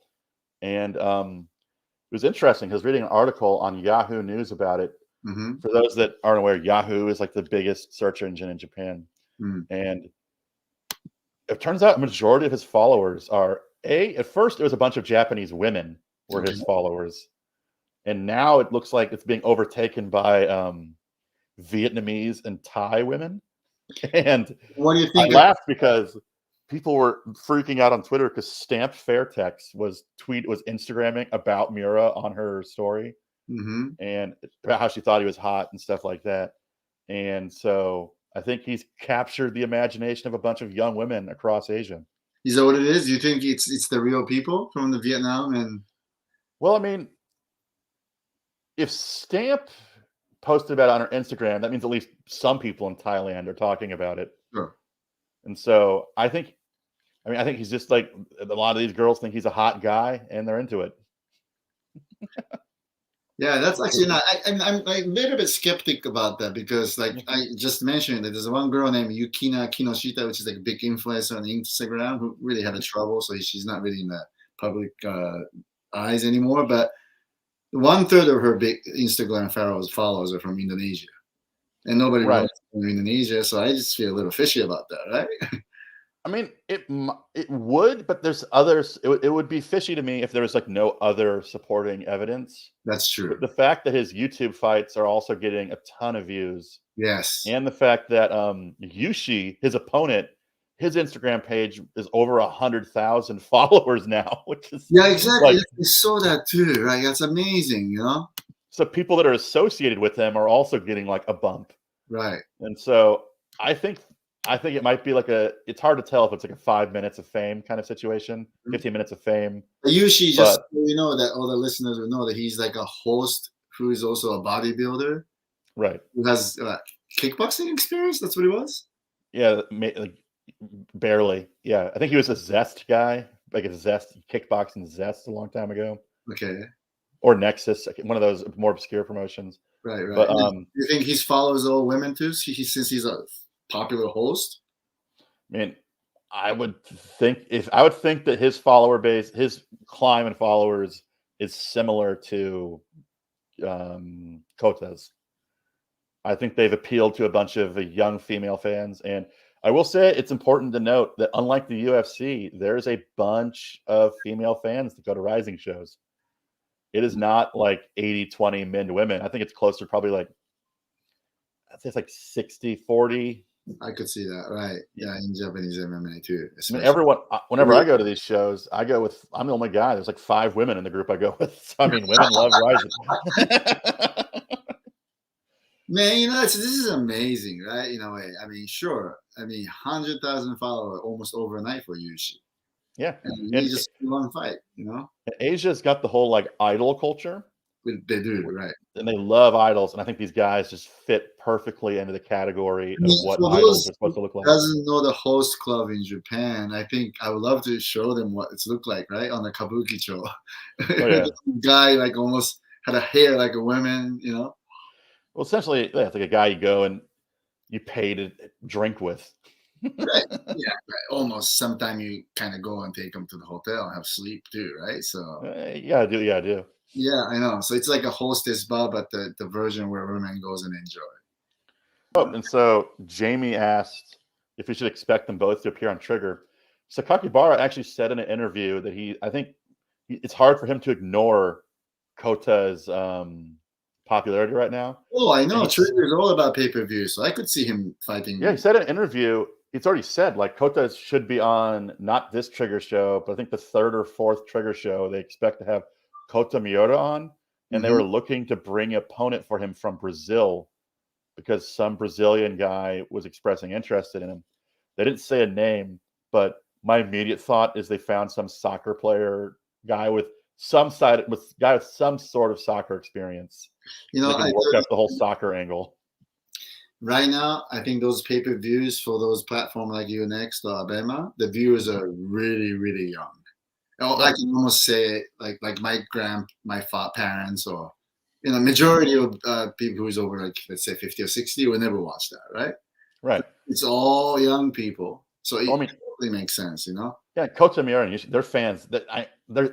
And it was interesting because reading an article on Yahoo News about it. For those that aren't aware, Yahoo is like the biggest search engine in Japan. And it turns out a majority of his followers are at first it was a bunch of Japanese women were his followers. And now it looks like it's being overtaken by Vietnamese and Thai women. And what do you think? I laughed because people were freaking out on Twitter because Stamped Fairtex was Instagramming about Miura on her story and about how she thought he was hot and stuff like that. And so I think he's captured the imagination of a bunch of young women across Asia. Is that what it is? Do you think it's the real people from the Vietnam? And well, I mean, if Stamp posted about it on her Instagram, that means at least some people in Thailand are talking about it. Sure. And so I think he's just like a lot of these girls think he's a hot guy and they're into it. Yeah, that's actually not. I'm a little bit skeptic about that because, like I just mentioned, that there's one girl named Yukina Kinoshita, which is like a big influencer on Instagram, who really had a trouble, so she's not really in the public eyes anymore. But 1/3 of her big Instagram followers are from Indonesia, and nobody Right. knows from Indonesia, so I just feel a little fishy about that, right? I mean, it would, but there's others. It would be fishy to me if there was like no other supporting evidence. That's true. But the fact that his YouTube fights are also getting a ton of views, Yes. and the fact that Yushi, his opponent, his Instagram page is over 100,000 followers now, which is Yeah, exactly. like, I saw that too, right? That's amazing, you know? so people that are associated with him are also getting like a bump. Right. And so I think it might be like it's hard to tell if it's like a 5 minutes of fame kind of situation, 15 minutes of fame. Yushi, just But so you know, that all the listeners will know that he's like a host who is also a bodybuilder right. who has kickboxing experience. That's what he was. Yeah, like barely. Yeah, I think he was a Zest guy, like a Zest kickboxing Zest a long time ago, Okay. or Nexus, like one of those more obscure promotions. Right. But you think he follows all women too? Since he's a popular host. I mean, I would think that his follower base, his climb in followers, is similar to Kota's. I think they've appealed to a bunch of young female fans. And I will say it's important to note that unlike the UFC, there's a bunch of female fans that go to RIZIN shows. It is not like 80-20 men to women. I think it's closer, probably like, I'd say it's like 60-40. I could see that, right? Yeah, in Japanese MMA too. I mean, everyone, whenever I go to these shows, I'm the only guy. There's like 5 women in the group I go with. So, I mean, women love RIZIN. Man, you know, this is amazing, right? In a way. I mean, sure. I mean, 100,000 followers almost overnight for Yushi. Yeah. And he just one fight, you know? Asia's got the whole like idol culture. They do, right? And they love idols. And I think these guys just fit perfectly into the category of what idols are supposed to look like. Doesn't know the host club in Japan. I think I would love to show them what it's looked like, right? On the kabuki show. Oh, yeah. Guy like almost had a hair like a woman, you know? Well, essentially, yeah, it's like a guy you go and you pay to drink with. Right. Yeah, right. Almost. Sometimes you kind of go and take them to the hotel and have sleep too, right? So yeah, I do. Yeah, I do. Yeah, I know. So it's like a hostess bar, but the version where women goes and enjoy. Oh, and so Jamie asked if we should expect them both to appear on Trigger. Sakakibara actually said in an interview that I think it's hard for him to ignore Kota's popularity right now. Oh, I know. Trigger is all about pay-per-view, so I could see him fighting. Yeah, he said in an interview, it's already said, like, Kota should be on not this Trigger show, but I think the 3rd or 4th Trigger show. They expect to have Kota Miura on, and they were looking to bring an opponent for him from Brazil because some Brazilian guy was expressing interest in him. They didn't say a name, but my immediate thought is they found some soccer player guy with some sort of soccer experience. You know, I work out the whole soccer angle. Right now, I think those pay-per-views for those platforms like Unext or Abema, the viewers are really, really young. I can almost say like my parents, or majority of people who's over like, let's say 50 or 60 will never watch that, right? Right. It's all young people, so it totally makes sense, you know. Yeah, Kota Miura and Yushi, they're fans.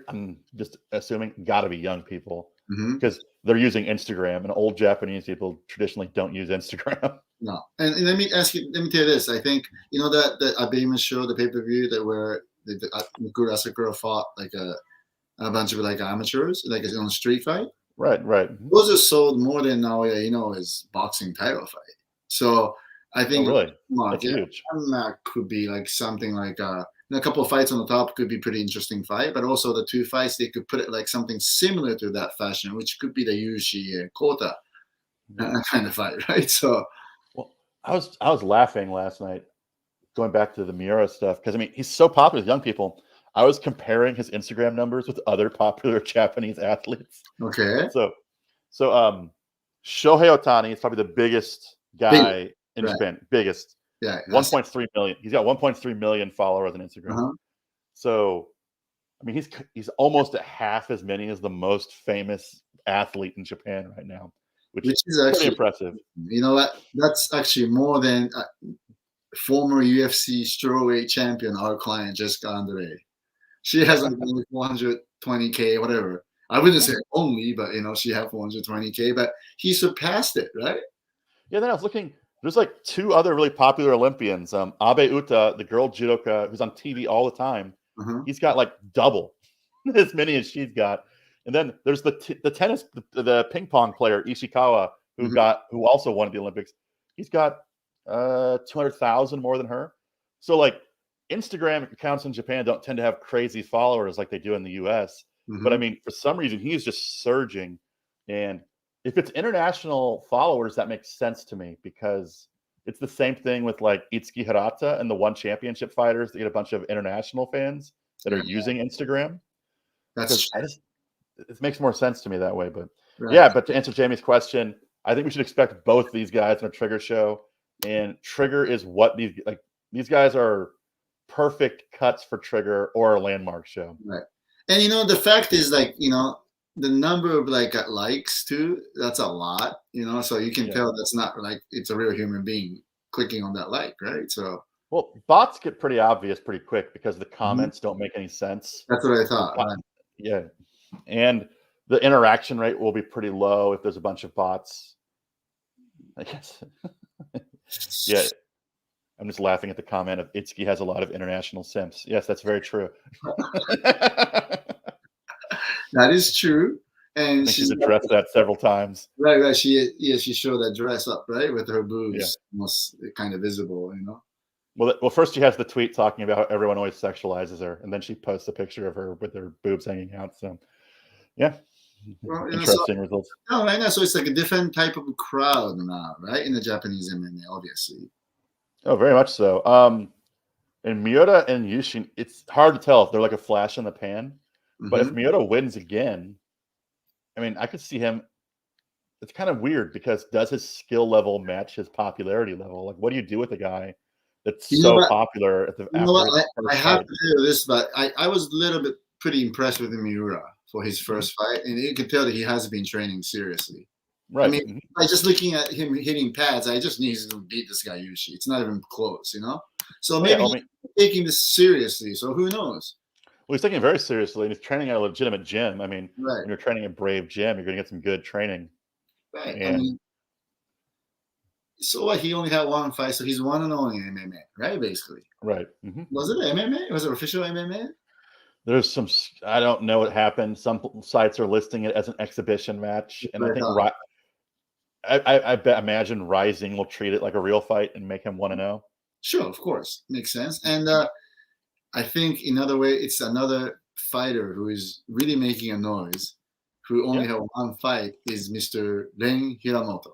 I'm just assuming got to be young people because they're using Instagram, and old Japanese people traditionally don't use Instagram. No, and let me tell you this. I think that the Abema show, the pay-per-view that where Mikuru Asakura fought like a bunch of like amateurs, like on a street fight. Right. Those are sold more than Naoya Inoue's boxing title fight. So I think really? That's huge. That could be like something like a couple of fights on the top could be pretty interesting fight, but also the 2 fights they could put it like something similar to that fashion, which could be the Yushi Kota kind of fight, right? So, well, I was laughing last night, going back to the Miura stuff, because I mean he's so popular with young people. I was comparing his Instagram numbers with other popular Japanese athletes. Okay. So Shohei Ohtani is probably the biggest guy in Japan. Biggest. Yeah. 1.3 million. He's got 1.3 million followers on Instagram. So, I mean, he's almost at half as many as the most famous athlete in Japan right now, which is pretty actually impressive. You know what? That's actually more than former UFC strawweight champion, our client Jessica Andrade. She has like only 420K, whatever. I wouldn't say only, but she had 420K, but he surpassed it, right? Yeah, then I was looking. There's like 2 other really popular Olympians. Abe Uta, the girl judoka who's on TV all the time, he's got like double as many as she's got. And then there's the tennis, the ping pong player Ishikawa, who also won at the Olympics. He's got 200,000 more than her. So like Instagram accounts in Japan don't tend to have crazy followers like they do in the US. But I mean, for some reason, he's just surging. And if it's international followers, that makes sense to me, because it's the same thing with like Itsuki Hirata and the One Championship fighters. They get a bunch of international fans that are using Instagram. It makes more sense to me that way. But but to answer Jamie's question, I think we should expect both these guys in a Trigger show. And Trigger is what these guys are perfect cuts for Trigger or a Landmark show. Right. And the fact is, like, the number of likes too, that's a lot, so you can tell that's not like it's a real human being clicking on that like, right? So bots get pretty obvious pretty quick because the comments don't make any sense. That's what I thought. Right. Yeah. And the interaction rate will be pretty low if there's a bunch of bots, I guess. Yeah. I'm just laughing at the comment of Itsuki has a lot of international simps. Yes, that's very true. That is true. And she's addressed that several times. Right. She showed that dress up, right, with her boobs almost kind of visible, Well, first she has the tweet talking about how everyone always sexualizes her, and then she posts a picture of her with her boobs hanging out. So, yeah, interesting results. No, right now, so it's like a different type of crowd now, right, in the Japanese MMA, obviously. Oh, very much so. And Miura and Yushi, it's hard to tell if they're like a flash in the pan. But if Miura wins again, I mean, I could see him. It's kind of weird because does his skill level match his popularity level? Like, what do you do with a guy that's so popular at the? I have to do this, but I was a little bit pretty impressed with Miura for his first fight, and you can tell that he has been training seriously. Right. I mean, by just looking at him hitting pads, I just need to beat this guy Yushi. It's not even close, So maybe he's taking this seriously. So who knows? Well, he's taking it very seriously, and he's training at a legitimate gym. I mean, when you're training a Brave gym, you're going to get some good training. Right. And, I mean, so what? He only had one fight, so he's 1-0 in MMA, right? Basically. Right. Was it MMA? Was it official MMA? There's some. I don't know what happened. Some sites are listing it as an exhibition match, and I think I imagine RIZIN will treat it like a real fight and make him 1-0. Sure, of course, makes sense. And I think another way, it's another fighter who is really making a noise, who only had one fight, is Mr. Ren Hiramoto,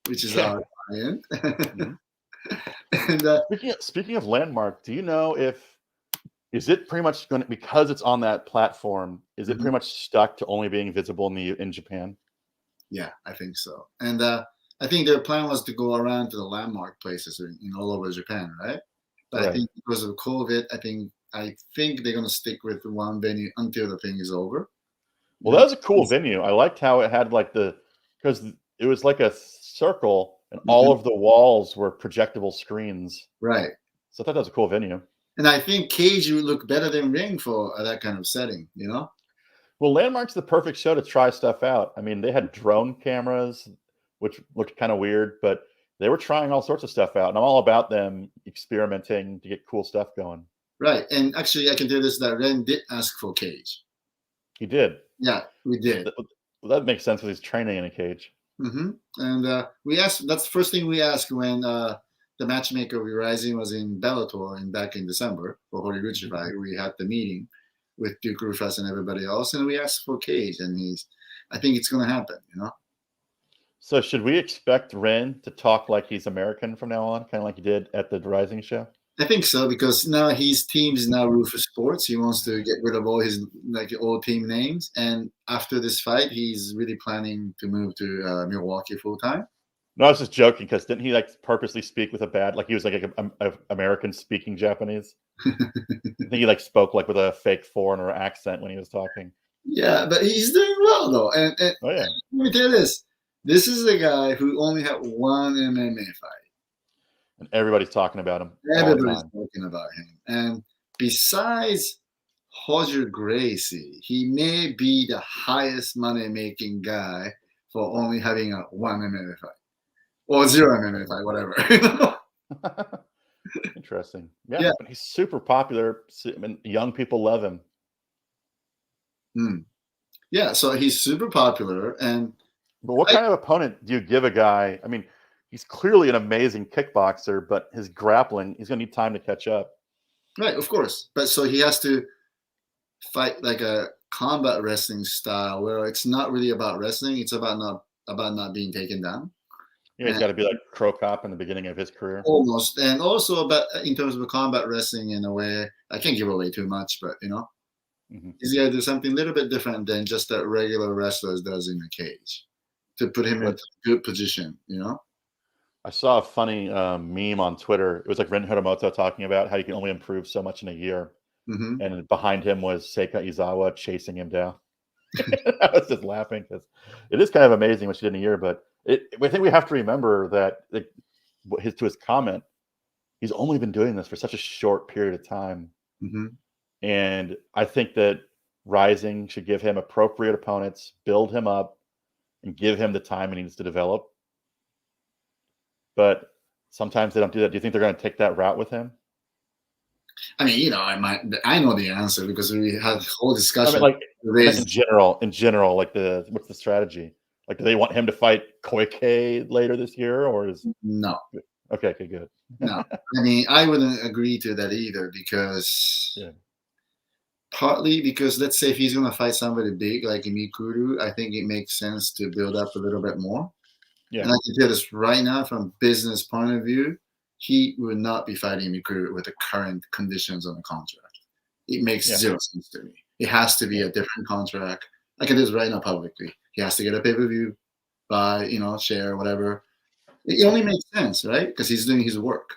which is our client. And speaking of Landmark, do you know is it pretty much going to, because it's on that platform, is it pretty much stuck to only being visible in Japan? Yeah, I think so. And I think their plan was to go around to the Landmark places in all over Japan, right? But I think because of COVID, I think they're going to stick with one venue until the thing is over. Well, that was a cool venue. I liked how it had because it was like a circle and all of the walls were projectable screens. Right. So I thought that was a cool venue. And I think cage would look better than ring for that kind of setting, Well, Landmark's the perfect show to try stuff out. I mean, they had drone cameras, which looked kind of weird, but they were trying all sorts of stuff out. And I'm all about them experimenting to get cool stuff going. Right. And actually, I can tell this, that Ren did ask for cage. He did. Yeah, we did. Well, that makes sense because he's training in a cage. And we asked, that's the first thing we asked when the matchmaker with RIZIN was in Bellator back in December for Horiguchi fight. We had the meeting with Duke Rufus and everybody else, and we asked for cage, and I think it's going to happen, So should we expect Ren to talk like he's American from now on, kind of like he did at the RIZIN show? I think so, because now his team is now Rufus Sports. He wants to get rid of all his old team names, and after this fight, he's really planning to move to Milwaukee full time. No, I was just joking because didn't he purposely speak with he was like a American speaking Japanese? I think he spoke with a fake foreigner accent when he was talking. Yeah, but he's doing well though. And Oh yeah. let me tell you this: this is a guy who only had one MMA fight. And everybody's talking about him. Everybody's talking about him. And besides Roger Gracie, he may be the highest money-making guy for only having a one MMA fight or zero MMA fight, whatever. Interesting. Yeah, but he's super popular. I mean, young people love him. Yeah, so he's super popular. And but what kind of opponent do you give a guy? I mean, he's clearly an amazing kickboxer, but his grappling, he's going to need time to catch up. Right, of course. But so he has to fight like a combat wrestling style where it's not really about wrestling. It's about not being taken down. Yeah, he's got to be like Crow Cop in the beginning of his career. Almost. And also about in terms of combat wrestling in a way, I can't give away too much, but he's got to do something a little bit different than just that regular wrestler does in the cage to put him in a good position, I saw a funny meme on Twitter. It was like Ren Hiramoto talking about how you can only improve so much in a year. And behind him was Seika Izawa chasing him down. I was just laughing because it is kind of amazing what she did in a year. But I think we have to remember that to his comment, he's only been doing this for such a short period of time. And I think that RIZIN should give him appropriate opponents, build him up, and give him the time he needs to develop. But sometimes they don't do that. Do you think they're going to take that route with him? I mean, I know the answer because we had a whole discussion. I mean, like in general, like what's the strategy? Like, do they want him to fight Koike later this year, or is no? Okay, good. No, I mean, I wouldn't agree to that either because partly because let's say if he's going to fight somebody big like Mikuru, I think it makes sense to build up a little bit more. Yeah. And I can tell this right now from business point of view, he would not be fighting Mikuru with the current conditions on the contract. It makes zero sense to me. It has to be a different contract. I can do this right now publicly. He has to get a pay-per-view, buy, share, whatever. It only makes sense, right? Because he's doing his work.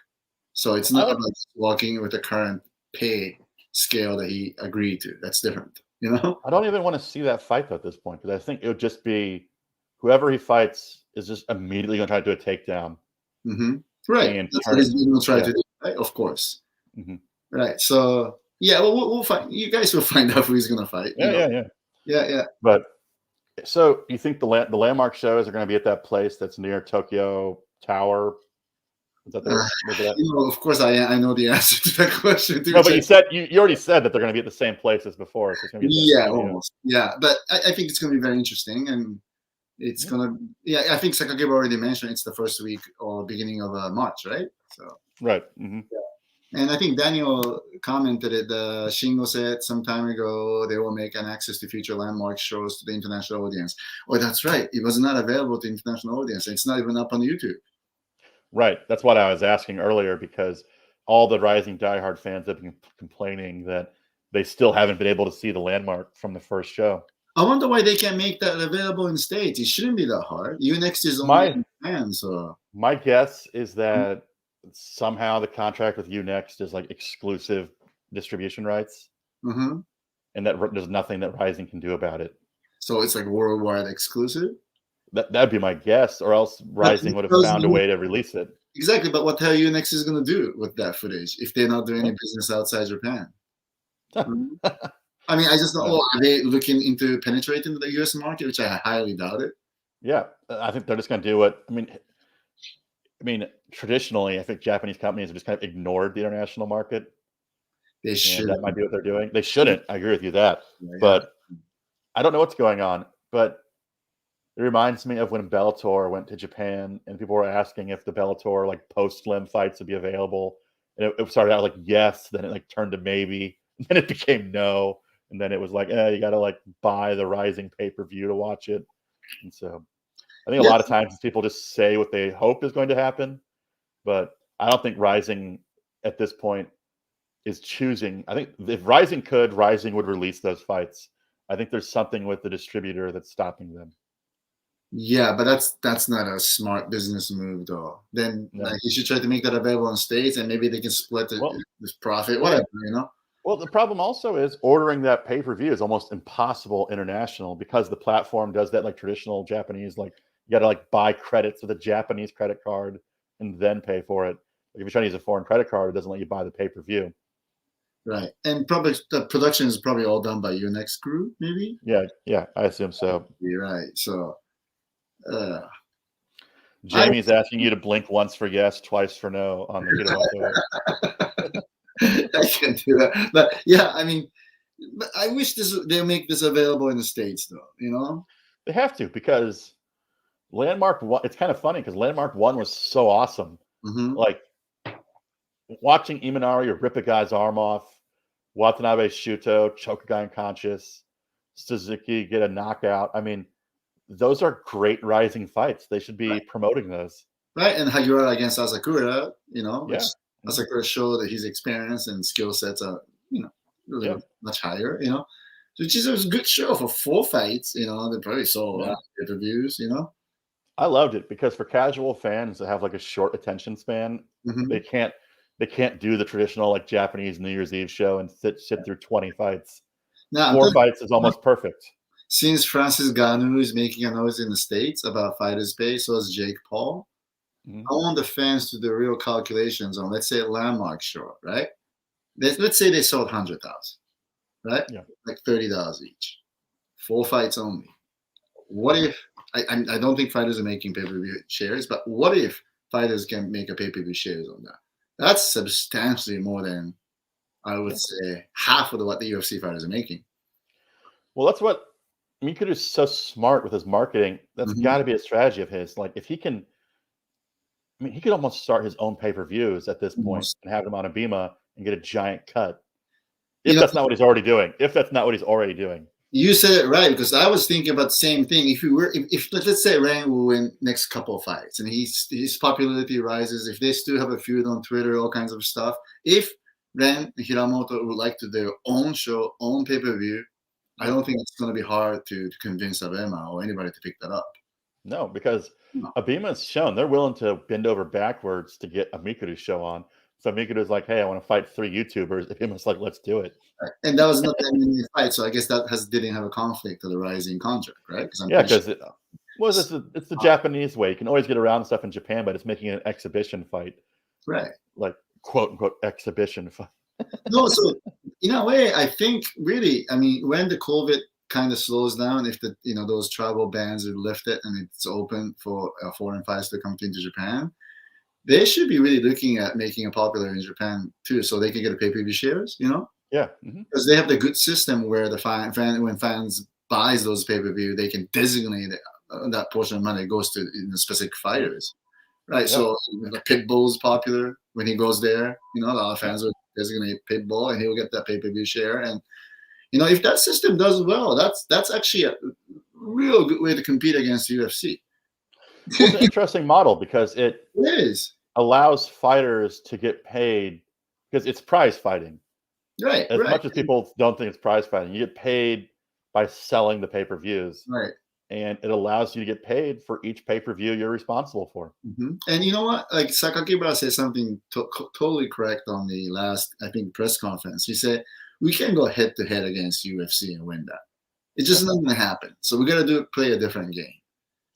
So it's not like walking with the current pay scale that he agreed to. That's different, I don't even want to see that fight though at this point because I think it would just be whoever he fights is just immediately going to try to do a takedown. Right. And that's what he's going to try to do, right? Of course. Right. So, we'll find. You guys will find out who he's going to fight. Yeah. But so you think the landmark shows are going to be at that place that's near Tokyo Tower? Is that of course, I know the answer to that question. No, but you already said that they're going to be at the same place as before. So it's going to be almost. Yeah, but I think it's going to be very interesting and. It's gonna, I think Sakura already mentioned it's the first week or beginning of March, right? So right. And I think Daniel commented it. Shingo said some time ago they will make an access to future landmark shows to the international audience. Oh, that's right. It was not available to international audience. It's not even up on YouTube. Right. That's what I was asking earlier because all the RIZIN diehard fans have been complaining that they still haven't been able to see the landmark from the first show. I wonder why they can't make that available in States. It shouldn't be that hard. UNEXT is only in Japan, so. My guess is that somehow the contract with UNEXT is like exclusive distribution rights. And that there's nothing that RIZIN can do about it. So it's like worldwide exclusive? That'd be my guess, or else RIZIN would have found a way to release it. Exactly, but what the hell UNEXT is going to do with that footage if they're not doing any business outside Japan? I mean, I just don't know. Are they looking into penetrating the U.S. market, which I highly doubt it? Yeah, I think they're just going to do what. I mean, traditionally, I think Japanese companies have just kind of ignored the international market. They should. That might be what they're doing. They shouldn't. I agree with you that. But I don't know what's going on. But it reminds me of when Bellator went to Japan, and people were asking if the Bellator like post-slim fights would be available. And it started out like yes, then it like turned to maybe, and then it became no. And then it was like, you got to like buy the RIZIN pay-per-view to watch it. And so I think a lot of times people just say what they hope is going to happen. But I don't think RIZIN at this point is choosing. I think if RIZIN could, RIZIN would release those fights. I think there's something with the distributor that's stopping them. Yeah, but that's not a smart business move, though. Then you should try to make that available in States, and maybe they can split this profit, whatever, Well, the problem also is ordering that pay-per-view is almost impossible international because the platform does that like traditional Japanese, like you got to like buy credits with a Japanese credit card and then pay for it. Like if you're trying to use a foreign credit card, it doesn't let you buy the pay-per-view. Right. And probably the production is probably all done by your next crew, maybe? Yeah, I assume so. You're right. So Jamie's asking you to blink once for yes, twice for no on the Hiramoto. I can't do that. But yeah, I mean, I wish they'll make this available in the States, though. You know, they have to because Landmark 1. It's kind of funny because Landmark 1 was so awesome. Like watching Imanari rip a guy's arm off, Watanabe Shuto choke a guy unconscious, Suzuki get a knockout. I mean, those are great rising fights. They should be promoting those. Right, and Hagiwara against Asakura, you know, which Asakura showed that his experience and skill sets are, you know, really much higher, you know. Which is a good show for 4 fights, you know. They probably sold a lot of pay-per-views, you know. I loved it because for casual fans that have like a short attention span, they can't do the traditional like Japanese New Year's Eve show and sit through 20 fights. Now, 4 fights is almost perfect. Since Francis Ngannou is making a noise in the States about fighters' pay, so is Jake Paul. I want the fans to do real calculations on, let's say, a Landmark show, right? Let's say they sold 100,000, right? Yeah. Like $30 each. 4 fights only. What if, I don't think fighters are making pay-per-view shares, but what if fighters can make a pay-per-view shares on that? That's substantially more than, I would say, half of what the UFC fighters are making. Well, that's what Mikuru is so smart with his marketing. That's got to be a strategy of his. Like if he can, I mean, he could almost start his own pay-per-views at this point and have them on a Bima and get a giant cut. If that's not what he's already doing. If that's not what he's already doing. You said it right, because I was thinking about the same thing. If let's say Rang will win next couple of fights and his popularity rises, if they still have a feud on Twitter, all kinds of stuff. If Ren and Hiramoto would like to do their own show, own pay-per-view, I don't think it's going to be hard to convince Abema or anybody to pick that up. No, because Abema's shown they're willing to bend over backwards to get a Mikuru show on. So Mikuru's like, hey, I want to fight 3 YouTubers. Abema's like, let's do it. Right. And that was not that many fights, so I guess that didn't have a conflict to the RIZIN contract, right? Because it's the Japanese way. You can always get around stuff in Japan, but it's making an exhibition fight. Right. Like, quote unquote, exhibition fight. No, so in a way, I think really, I mean, when the COVID kind of slows down, if those travel bans are lifted and it's open for foreign fighters to come into Japan, they should be really looking at making it popular in Japan too, so they can get a pay-per-view shares, you know? Yeah. Because they have the good system where when fans buys those pay-per-view, they can designate that portion of money goes to specific fighters, right? Yep. So the Pitbull is popular when he goes there. You know, a lot of fans will designate Pitbull, and he'll get that pay-per-view share. And you know, if that system does well, that's actually a real good way to compete against UFC. Well, it's an interesting model because it allows fighters to get paid because it's prize fighting. Right. As much as people don't think it's prize fighting, you get paid by selling the pay-per-views. Right. And it allows you to get paid for each pay-per-view you're responsible for. And you know what? Like Sakakibara said something totally correct on the last, I think, press conference. He said, we can't go head-to-head against UFC and win that. It's just not going to happen. So we got to play a different game.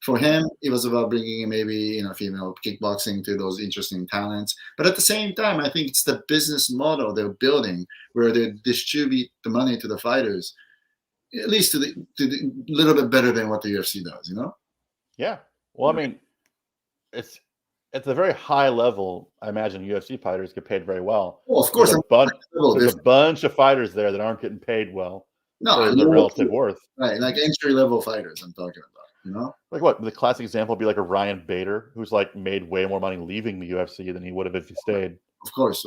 For him, it was about bringing in maybe female kickboxing to those interesting talents. But at the same time, I think it's the business model they're building where they distribute the money to the fighters, at least to the little bit better than what the UFC does, you know? Yeah. Well, I mean, it's at the very high level. I imagine UFC fighters get paid very well. Well, of course, there's a bunch of fighters there that aren't getting paid well. No, for their relative worth. Right, like entry-level fighters I'm talking about. You know, like what the classic example would be like a Ryan Bader, who's like made way more money leaving the UFC than he would have if he stayed. Of course.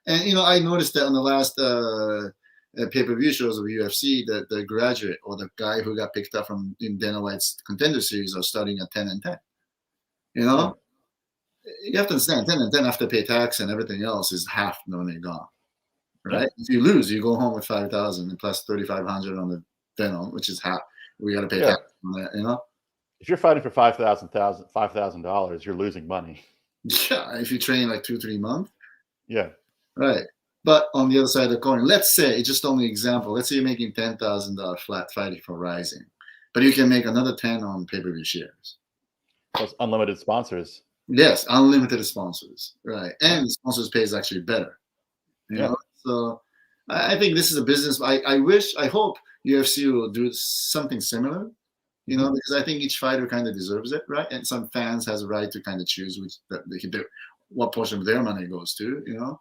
And I noticed that on the last pay-per-view shows of UFC, that the graduate or the guy who got picked up from Dana White's Contender Series are starting at 10-10. You know, you have to understand 10-10 after pay tax and everything else is half the money gone. Right? If you lose, you go home with 5,000 and plus 3,500 on the Venom, which is half. We got to pay tax on that, you know. If you're fighting for $5,000, you're losing money. Yeah, if you train like 2-3 months. Yeah. Right. But on the other side of the coin, let's say, it's just only example, let's say you're making $10,000 flat fighting for RIZIN, but you can make another 10 on pay-per-view shares. Those unlimited sponsors. Yes, unlimited sponsors, right? And the sponsors pay is actually better. You know? So I think this is a business. I hope UFC will do something similar, you know, because I think each fighter kind of deserves it, right? And some fans has a right to kind of choose what portion of their money goes to, you know.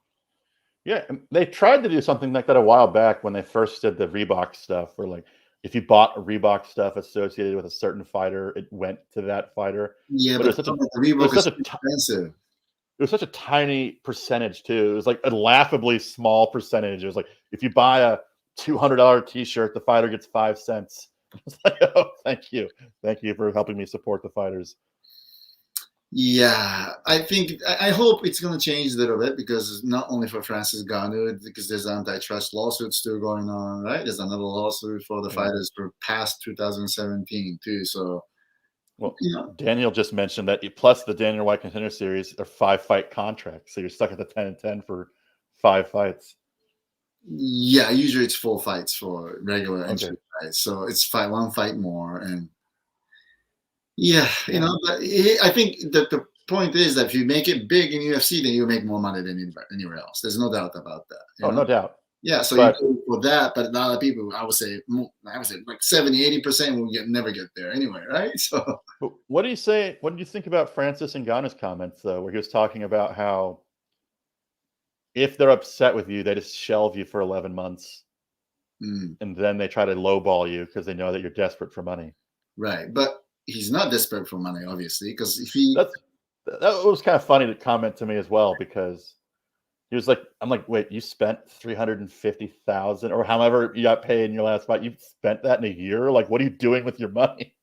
Yeah, they tried to do something like that a while back when they first did the Reebok stuff, where like if you bought Reebok stuff associated with a certain fighter, it went to that fighter. Yeah, but Reebok is expensive. It was such a tiny percentage too. It was like a laughably small percentage. It was like if you buy a $200 T-shirt, the fighter gets 5 cents. It's like, oh, thank you for helping me support the fighters. Yeah, I hope it's going to change a little bit, because not only for Francis Ngannou, because there's antitrust lawsuit still going on, right? There's another lawsuit for the fighters for past 2017 too. So, well, you know, Daniel just mentioned that plus the Daniel White Contender Series are 5-fight contracts, so you're stuck at the 10-10 for 5 fights. Yeah, usually it's 4 fights for regular entry fights, so it's one fight more, and yeah, you know, but I think that the point is that if you make it big in UFC, then you make more money than anywhere else. There's no doubt about that. Oh, no doubt. Yeah, so you go for that, but a lot of people, I would say like 70-80% will never get there anyway, right? So, what do you say? What did you think about Francis Ngannou's comments though, where he was talking about how if they're upset with you, they just shelve you for 11 months, and then they try to lowball you because they know that you're desperate for money. Right, but he's not desperate for money, obviously, because if he that was kind of funny to comment to me as well, because he was like, I'm like, wait, you spent $350,000 or however you got paid in your last fight, you spent that in a year? Like, what are you doing with your money?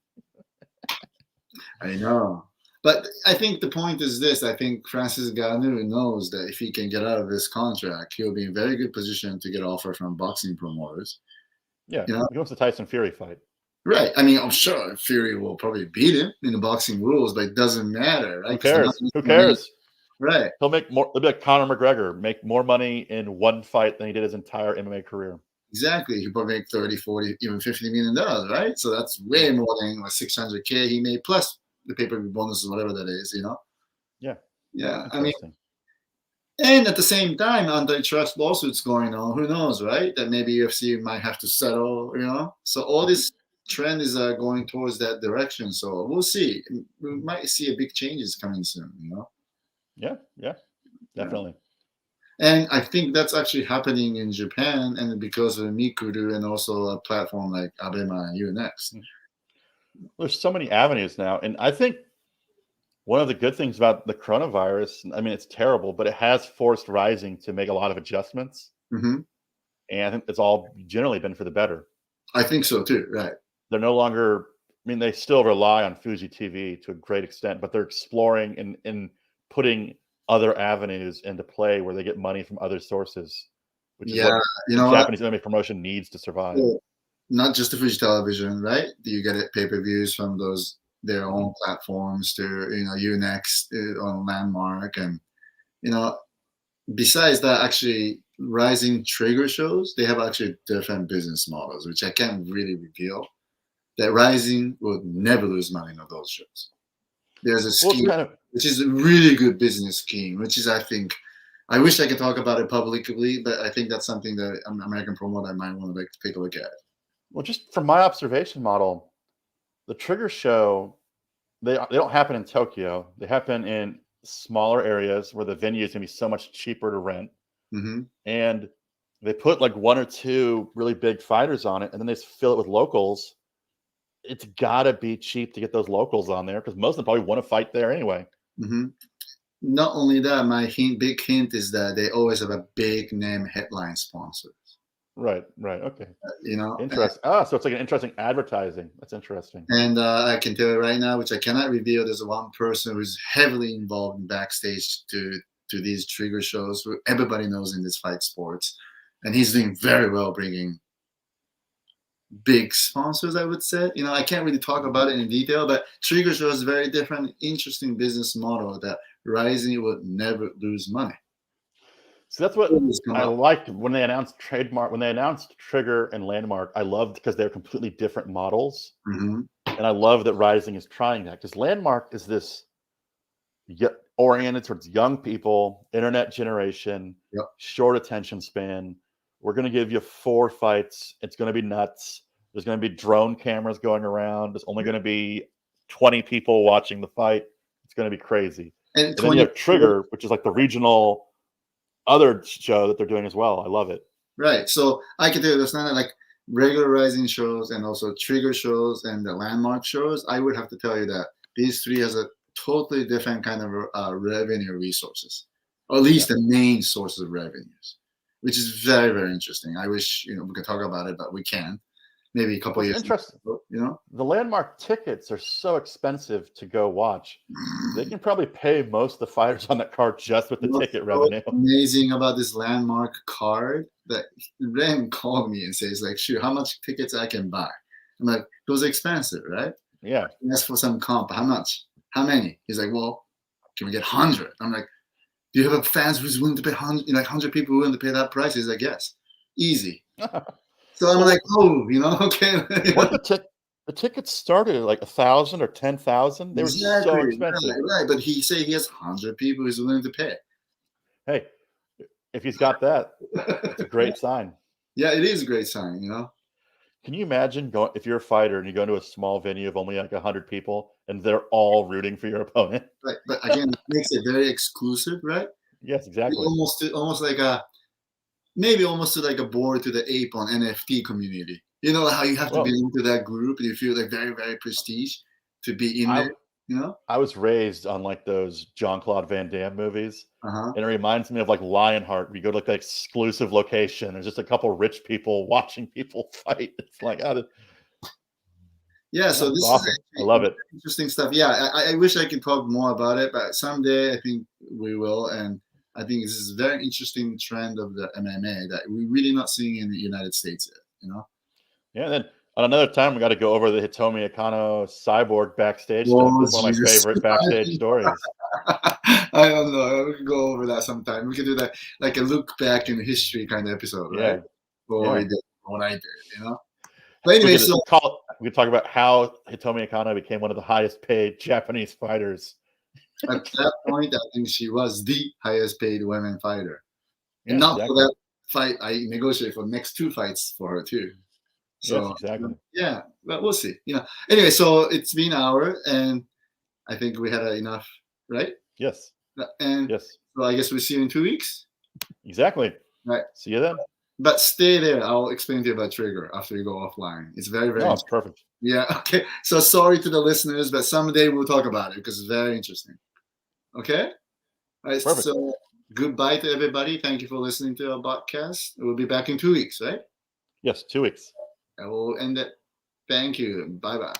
I know, but I think the point is this: I think Francis Ngannou knows that if he can get out of this contract, he'll be in very good position to get an offer from boxing promoters. Yeah, you know? He wants the Tyson Fury fight. Right. I mean, I'm sure Fury will probably beat him in the boxing rules, but it doesn't matter, right? Who cares? Who cares? Right. He'll make more. He'll be like Conor McGregor, make more money in one fight than he did his entire MMA career. Exactly. He'll probably make 30, 40, even $50 million, right? So that's way more than like $600K he made, plus the pay-per-view bonuses, whatever that is, you know? Yeah. Yeah. I mean, and at the same time, antitrust lawsuits going on. Who knows, right? That maybe UFC might have to settle, you know? So all this trend is going towards that direction, so we'll see. We might see a big changes coming soon, you know. Yeah, definitely. And I think that's actually happening in Japan, and because of Mikuru and also a platform like Abema and Unext. There's so many avenues now, and I think one of the good things about the coronavirus, I mean, it's terrible, but it has forced RIZIN to make a lot of adjustments, and I think it's all generally been for the better. I think so too, right? They're no longer, I mean, they still rely on Fuji TV to a great extent, but they're exploring and putting other avenues into play where they get money from other sources, which is what Japanese MMA promotion needs to survive. Well, not just the Fuji television, right? You get it pay-per-views from their own platforms to, you know, Unext on Landmark, and, you know, besides that, actually RIZIN Trigger shows, they have actually different business models, which I can't really reveal. That RIZIN will never lose money on those shows. There's a scheme, which is a really good business scheme, which is, I think, I wish I could talk about it publicly, but I think that's something that an American promoter might want to take a look at. Well, just from my observation model, the Trigger show, they don't happen in Tokyo. They happen in smaller areas where the venue is going to be so much cheaper to rent. And they put like 1 or 2 really big fighters on it, and then they just fill it with locals. It's got to be cheap to get those locals on there, because most of them probably want to fight there anyway. Not only that, my big hint is that they always have a big name headline sponsors. Right. Okay. You know, interesting. So it's like an interesting advertising. That's interesting. And I can tell you right now, which I cannot reveal, there's one person who's heavily involved in backstage to these Trigger shows, who everybody knows in this fight sports, and he's doing very well bringing big sponsors, I would say. You know, I can't really talk about it in detail, but Trigger shows is very different, interesting business model that RIZIN would never lose money. So that's what I liked when they announced Trigger and Landmark. I loved because they're completely different models. And I love that RIZIN is trying that, because Landmark is this oriented towards young people, internet generation, short attention span. We're going to give you 4 fights. It's going to be nuts. There's going to be drone cameras going around. There's only going to be 20 people watching the fight. It's going to be crazy. And then you have Trigger, which is like the regional other show that they're doing as well. I love it. Right. So I can tell you, that's not like regular RIZIN shows and also Trigger shows and the Landmark shows. I would have to tell you that these 3 has a totally different kind of revenue resources, or at least the main sources of revenues, which is very, very interesting. I wish we could talk about it, but we can't. Maybe a couple of years. Interesting. The Landmark tickets are so expensive to go watch. They can probably pay most of the fighters on that card just with the ticket revenue. Amazing about this Landmark card that Ren called me and says like, "Shoot, how much tickets I can buy?" I'm like, "Those are expensive, right?" Yeah. Ask for some comp. How much? How many? He's like, "Well, can we get 100?" I'm like, "Do you have a fans who's willing to pay 100? 100 people willing to pay that price?" He's like, "Yes, easy." So I'm like, "Oh, okay." What the tickets started at like 1,000 or 10,000. They were so expensive. Right. But he said he has 100 people who's willing to pay. Hey, if he's got that, it's a great sign. Yeah, it is a great sign. Can you imagine if you're a fighter and you go into a small venue of only like 100 people and they're all rooting for your opponent? Right. But again, it makes it very exclusive, right? Yes, exactly. Almost like almost like a board to the ape on NFT community. You know how you have to be into that group and you feel like very, very prestige to be in there, I was raised on like those Jean-Claude Van Damme movies. And it reminds me of like Lionheart, where you go to like an exclusive location. There's just a couple of rich people watching people fight. It's like, so this is awesome. I love it. Interesting stuff. Yeah, I wish I could talk more about it, but someday I think we will. And I think this is a very interesting trend of the MMA that we're really not seeing in the United States yet, Yeah, and then on another time, we got to go over the Hitomi Akano cyborg backstage stuff. It's one of my favorite backstage stories. I don't know. We can go over that sometime. We can do that like a look back in history kind of episode, right? What I did, But anyway, we could talk about how Hitomi Akano became one of the highest paid Japanese fighters. At that point, I think she was the highest paid women fighter. And not for that fight, I negotiated for the next 2 fights for her too. So yes, exactly. Yeah, but we'll see. Anyway, so it's been an hour, and I think we had enough, right? Yes. And so I guess we'll see you in 2 weeks. Exactly. Right. See you then. But stay there. I'll explain to you about Trigger after we go offline. It's very, very. It's perfect. Yeah. Okay. So sorry to the listeners, but someday we'll talk about it because it's very interesting. Okay. All right. Perfect. So goodbye to everybody. Thank you for listening to our podcast. We'll be back in 2 weeks, right? Yes, 2 weeks. I will end it. Thank you. Bye-bye.